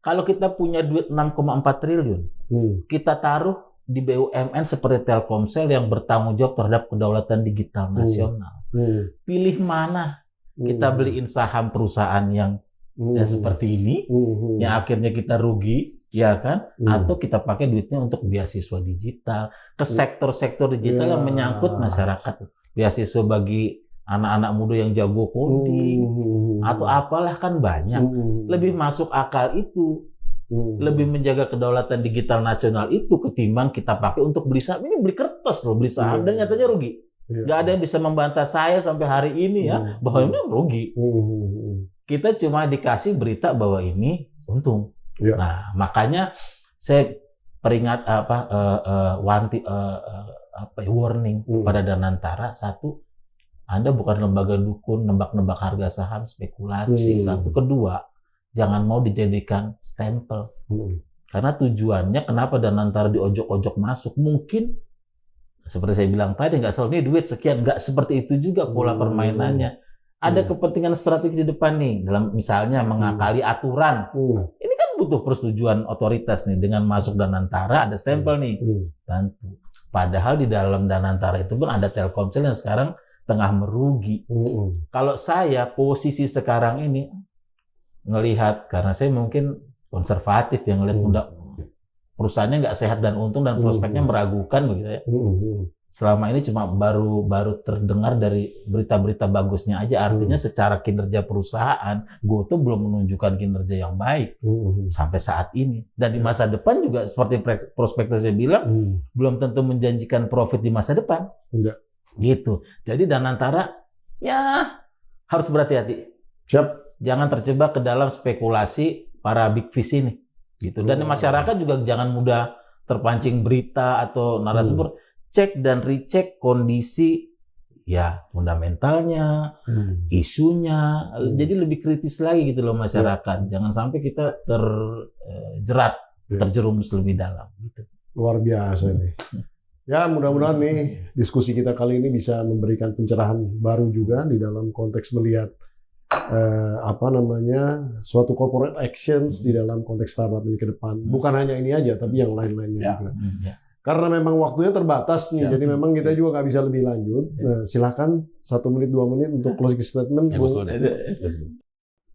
Kalau kita punya duit 6,4 triliun, kita taruh di BUMN seperti Telkomsel yang bertanggung jawab terhadap kedaulatan digital nasional. Pilih mana? Kita beliin saham perusahaan yang seperti ini, yang akhirnya kita rugi, ya kan? Atau kita pakai duitnya untuk beasiswa digital ke sektor-sektor digital yang menyangkut masyarakat. Beasiswa bagi anak-anak muda yang jago coding atau apalah kan banyak. Lebih masuk akal itu. Lebih menjaga kedaulatan digital nasional itu ketimbang kita pakai untuk beli saham. Ini beli kertas loh, beli saham dan nyatanya rugi. Nggak ada yang bisa membantah saya sampai hari ini ya bahwa ini rugi. Kita cuma dikasih berita bahwa ini untung. Nah, makanya saya peringat warning kepada Danantara. Satu, Anda bukan lembaga dukun nebak-nebak harga saham spekulasi. Satu, kedua, jangan mau dijadikan stempel. Karena tujuannya kenapa Danantara diojok-ojok masuk? Mungkin seperti saya bilang tadi, nggak selalu ini duit sekian, nggak seperti itu juga pola permainannya. Ada kepentingan strategi di depan nih, dalam misalnya mengakali aturan. Ini kan butuh persetujuan otoritas nih, dengan masuk Danantara ada stempel nih. Tentu. Padahal di dalam Danantara itu pun ada Telkomsel yang sekarang tengah merugi. Kalau saya posisi sekarang ini ngelihat, karena saya mungkin konservatif yang ngelihat perusahaannya nggak sehat dan untung dan prospeknya meragukan begitu ya. Selama ini cuma baru terdengar dari berita-berita bagusnya aja. Artinya secara kinerja perusahaan, GoTo belum menunjukkan kinerja yang baik sampai saat ini. Dan di masa depan juga seperti prospektor saya bilang, belum tentu menjanjikan profit di masa depan. Gitu. Jadi Danantara ya harus berhati-hati. Siap. Jangan terjebak ke dalam spekulasi para big fish ini, gitu. Dan masyarakat juga jangan mudah terpancing berita atau narasumber. Cek dan recheck kondisi ya fundamentalnya, isunya. Jadi lebih kritis lagi gitu loh masyarakat. Jangan sampai kita terjerat, terjerumus lebih dalam. Gitu. Luar biasa nih. Ya mudah-mudahan nih diskusi kita kali ini bisa memberikan pencerahan baru juga di dalam konteks melihat suatu corporate actions di dalam konteks startup ini ke depan. Bukan hanya ini aja, tapi yang lain-lainnya juga. Karena memang waktunya terbatas nih, jadi memang kita juga nggak bisa lebih lanjut. Nah, silahkan 1 menit 2 menit untuk closing statement.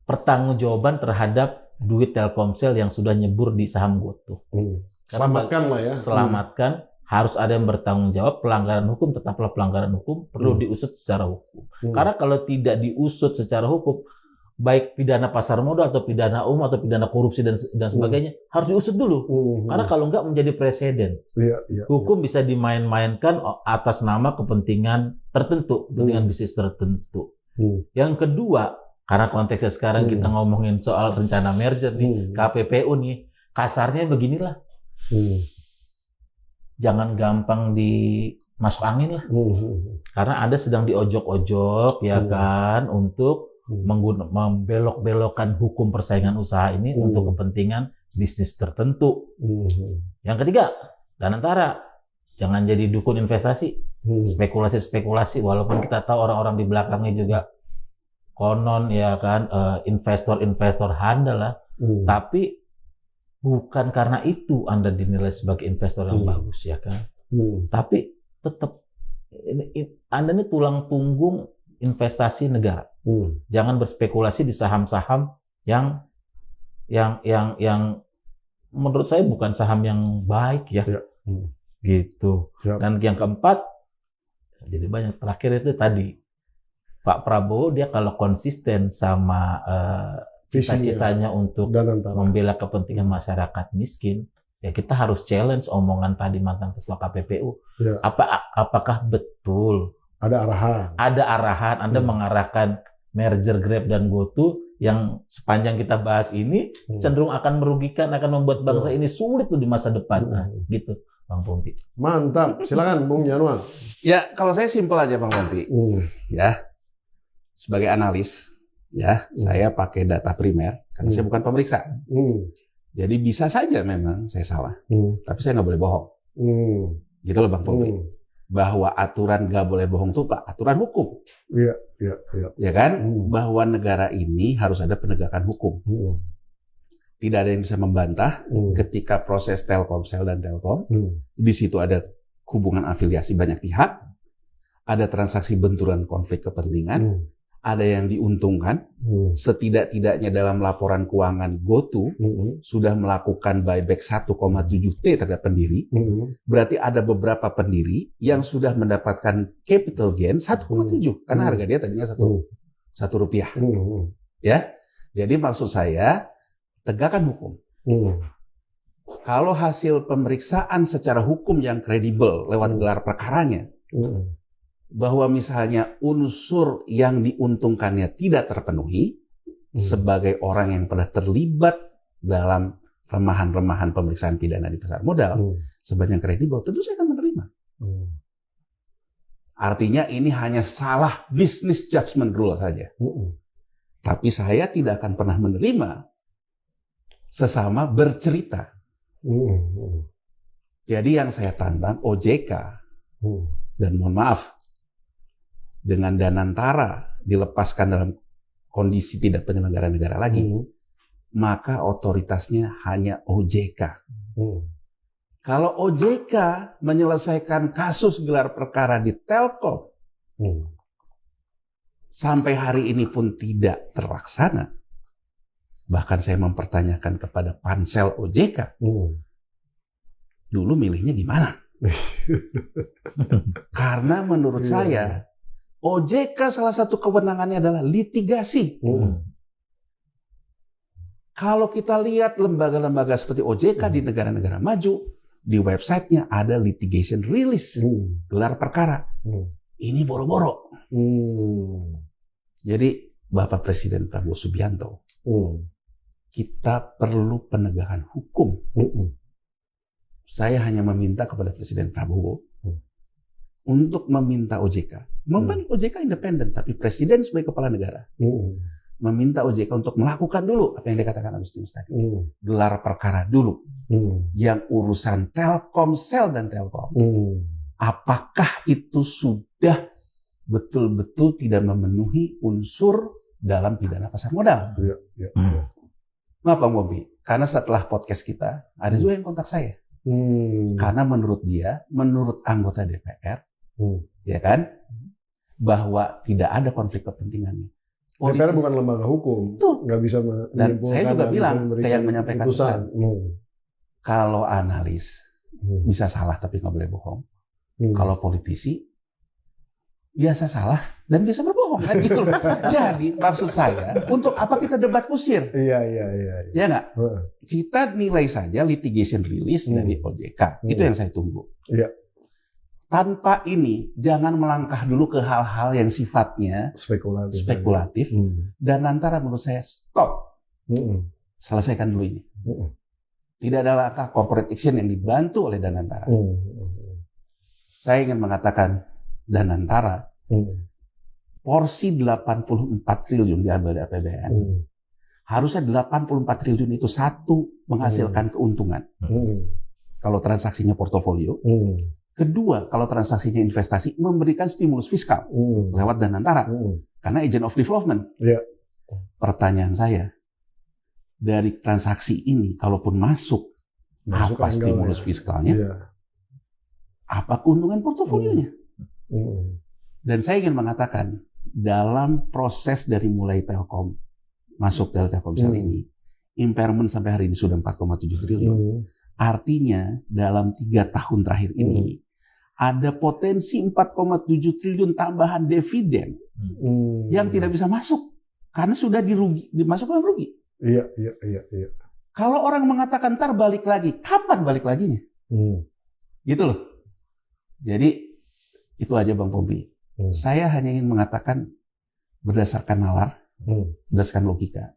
Pertanggungjawaban terhadap duit Telkomsel yang sudah nyebur di saham GoTo. Selamatkan lah ya. Selamatkan. Harus ada yang bertanggung jawab. Pelanggaran hukum tetaplah pelanggaran hukum, perlu diusut secara hukum. Karena kalau tidak diusut secara hukum, baik pidana pasar modal atau pidana umum atau pidana korupsi dan sebagainya, harus diusut dulu. Karena kalau enggak menjadi presiden. Hukum bisa dimain-mainkan atas nama kepentingan tertentu, kepentingan bisnis tertentu. Yang kedua, karena konteksnya sekarang kita ngomongin soal rencana merger nih, KPPU nih, kasarnya beginilah. Jangan gampang masuk angin lah. Karena Anda sedang diojok-ojok ya kan untuk membelok-belokkan hukum persaingan usaha ini untuk kepentingan bisnis tertentu. Yang ketiga, Danantara jangan jadi dukun investasi, spekulasi-spekulasi, walaupun kita tahu orang-orang di belakangnya juga konon ya kan investor-investor handal lah. Tapi bukan karena itu Anda dinilai sebagai investor yang bagus ya kan. Tapi tetap Anda ini tulang punggung investasi negara. Jangan berspekulasi di saham-saham yang menurut saya bukan saham yang baik ya. Gitu. Dan yang keempat, jadi banyak. Terakhir itu tadi, Pak Prabowo dia kalau konsisten sama cita-citanya untuk membela kepentingan masyarakat miskin, ya kita harus challenge omongan tadi mantan ketua KPPU. Apakah betul ada arahan Anda mengarahkan merger Grab dan GoTo yang sepanjang kita bahas ini cenderung akan merugikan, akan membuat bangsa ini sulit tuh di masa depan. Nah, gitu, Bang Pompi. Mantap, silakan Bung Januar. Ya, kalau saya simpel aja Bang Pompi. Ya, sebagai analis, ya, saya pakai data primer karena saya bukan pemeriksa. Jadi bisa saja memang saya salah, tapi saya nggak boleh bohong. Gitu loh Bang Pompi. Bahwa aturan nggak boleh bohong itu Pak, aturan hukum. Iya. Ya kan? Bahwa negara ini harus ada penegakan hukum. Tidak ada yang bisa membantah ketika proses Telkomsel dan Telkom, di situ ada hubungan afiliasi banyak pihak, ada transaksi benturan konflik kepentingan, ada yang diuntungkan, setidak-tidaknya dalam laporan keuangan GoTo sudah melakukan buyback 1,7 T terhadap pendiri, berarti ada beberapa pendiri yang sudah mendapatkan capital gain 1,7 karena harga dia tadinya satu rupiah. Ya, jadi maksud saya tegakkan hukum. Kalau hasil pemeriksaan secara hukum yang kredibel lewat gelar perkaranya, bahwa misalnya unsur yang diuntungkannya tidak terpenuhi sebagai orang yang pernah terlibat dalam remahan-remahan pemeriksaan pidana di pasar modal sebanyak kredibel, tentu saya akan menerima. Artinya ini hanya salah business judgment rule saja. Tapi saya tidak akan pernah menerima sesama bercerita. Jadi yang saya tantang OJK dan mohon maaf, dengan Danantara dilepaskan dalam kondisi tidak penyelenggara negara lagi, maka otoritasnya hanya OJK. Kalau OJK menyelesaikan kasus gelar perkara di Telkom, sampai hari ini pun tidak terlaksana, bahkan saya mempertanyakan kepada pansel OJK, dulu milihnya gimana? Karena menurut saya, OJK salah satu kewenangannya adalah litigasi. Kalau kita lihat lembaga-lembaga seperti OJK di negara-negara maju, di websitenya ada litigation release, gelar perkara. Ini boro-boro. Jadi Bapak Presiden Prabowo Subianto, kita perlu penegakan hukum. Saya hanya meminta kepada Presiden Prabowo untuk meminta OJK. Memang OJK independen, tapi Presiden sebagai kepala negara meminta OJK untuk melakukan dulu apa yang dikatakan Agustinus tadi. Gelar perkara dulu. Yang urusan Telkomsel dan Telkom. Apakah itu sudah betul-betul tidak memenuhi unsur dalam pidana pasar modal? Maaf Bang Bobi, karena setelah podcast kita, ada juga yang kontak saya. Karena menurut dia, menurut anggota DPR, ya kan, bahwa tidak ada konflik kepentingannya. DPR bukan lembaga hukum, nggak bisa menyimpulkan. Dan saya juga bilang ke yang menyampaikan pesan, kalau analis bisa salah tapi nggak boleh bohong. Kalau politisi biasa salah dan bisa berbohong kan gitu loh. Jadi maksud saya, untuk apa kita debat kusir? Iya. Ya nggak? Kita nilai saja litigation release dari OJK. Itu yang saya tunggu. Iya. Tanpa ini, jangan melangkah dulu ke hal-hal yang sifatnya spekulatif. Dan antara menurut saya, stop. Selesaikan dulu ini. Tidak ada langkah corporate action yang dibantu oleh Danantara. Saya ingin mengatakan, Danantara, porsi 84 triliun di APBN, harusnya 84 triliun itu satu, menghasilkan keuntungan. Kalau transaksinya portofolio. Kedua, kalau transaksinya investasi, memberikan stimulus fiskal lewat Danantara. Karena agent of development. Pertanyaan saya, dari transaksi ini, kalaupun masuk apa stimulus fiskalnya? Apa keuntungan portofolionya? Dan saya ingin mengatakan, dalam proses dari mulai Telkom, masuk dari Telkomsel impairment sampai hari ini sudah 4,7 triliun. Artinya dalam 3 tahun terakhir ini ada potensi 4,7 triliun tambahan dividen yang tidak bisa masuk karena sudah dimasukkan rugi. Iya. Kalau orang mengatakan ntar balik lagi, kapan balik laginya? Gitu loh. Jadi itu aja Bang Pompi. Saya hanya ingin mengatakan berdasarkan nalar, berdasarkan logika.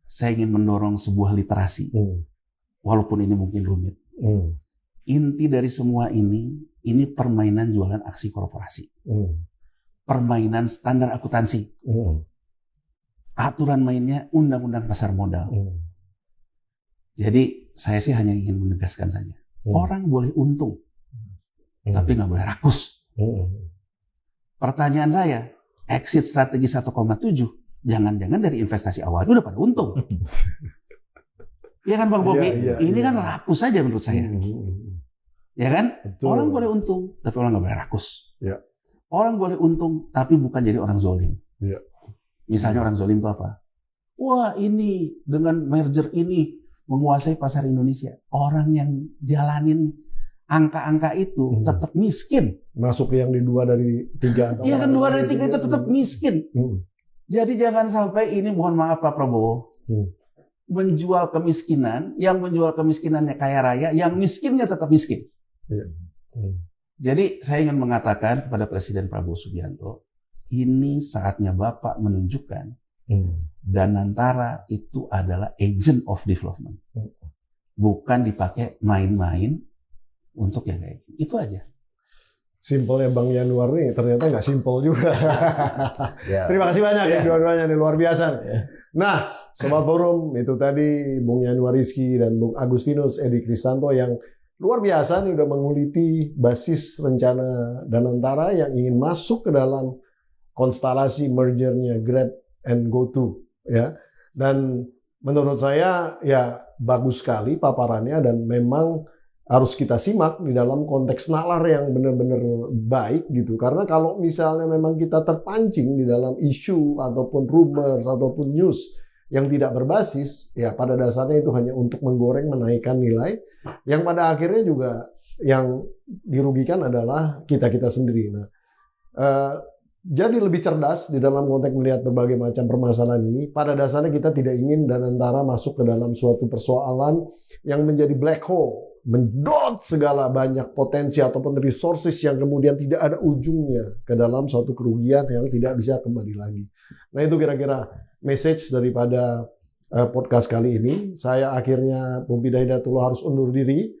Saya ingin mendorong sebuah literasi, walaupun ini mungkin rumit. Inti dari semua ini permainan jualan aksi korporasi. Permainan standar akuntansi. Aturan mainnya undang-undang pasar modal. Jadi saya sih hanya ingin menegaskan saja. Orang boleh untung, tapi nggak boleh rakus. Pertanyaan saya, exit strategi 1,7, jangan-jangan dari investasi awal itu udah pada untung. Ya kan Bang Bobi? Ini kan rakus saja menurut saya. Ya kan? Betul. Orang boleh untung, tapi orang nggak boleh rakus. Orang boleh untung, tapi bukan jadi orang zolim. Misalnya orang zolim itu apa? Wah ini dengan merger ini menguasai pasar Indonesia. Orang yang jalanin angka-angka itu tetap miskin. Masuk yang di 2 dari 3. Iya kan 2 dari 3 itu tetap miskin. Jadi jangan sampai ini, mohon maaf Pak Prabowo, menjual kemiskinan, yang menjual kemiskinannya kaya raya, yang miskinnya tetap miskin. Jadi saya ingin mengatakan kepada Presiden Prabowo Subianto, ini saatnya Bapak menunjukkan Danantara itu adalah agent of development. Bukan dipakai main-main untuk yang kayak gitu. Itu aja. Simpelnya Bang Yanuar nih ternyata nggak simpel juga. Terima kasih banyak dua-duanya, nih luar biasa. Nah, Sobat Forum, itu tadi Bung Yanuar Rizky dan Bung Agustinus Edi Kristanto yang luar biasa nih udah menguliti basis rencana Danantara yang ingin masuk ke dalam konstelasi mergernya Grab and GoTo ya. Dan menurut saya ya bagus sekali paparannya dan memang harus kita simak di dalam konteks nalar yang benar-benar baik gitu. Karena kalau misalnya memang kita terpancing di dalam isu ataupun rumors ataupun news yang tidak berbasis, ya pada dasarnya itu hanya untuk menggoreng, menaikkan nilai, yang pada akhirnya juga yang dirugikan adalah kita-kita sendiri. Nah, jadi lebih cerdas di dalam konteks melihat berbagai macam permasalahan ini. Pada dasarnya kita tidak ingin Danantara masuk ke dalam suatu persoalan yang menjadi black hole, mendot segala banyak potensi ataupun resources yang kemudian tidak ada ujungnya ke dalam suatu kerugian yang tidak bisa kembali lagi. Nah itu kira-kira message daripada podcast kali ini. Saya akhirnya Pompi Hidayatullah harus undur diri.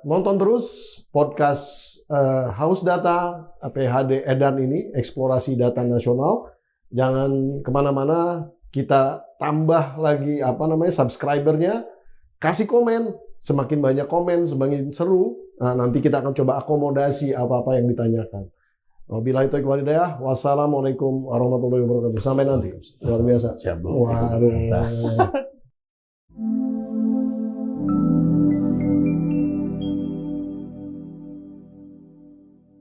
Nonton terus podcast Haus Data PHD Edan ini, eksplorasi data nasional. Jangan kemana-mana, kita tambah lagi subscribernya, kasih komen. Semakin banyak komen, semakin seru. Nah, nanti kita akan coba akomodasi apa-apa yang ditanyakan. Wabillahi taufiq wal hidayah. Wassalamualaikum warahmatullahi wabarakatuh. Sampai nanti. Luar biasa. Siap, Waduh.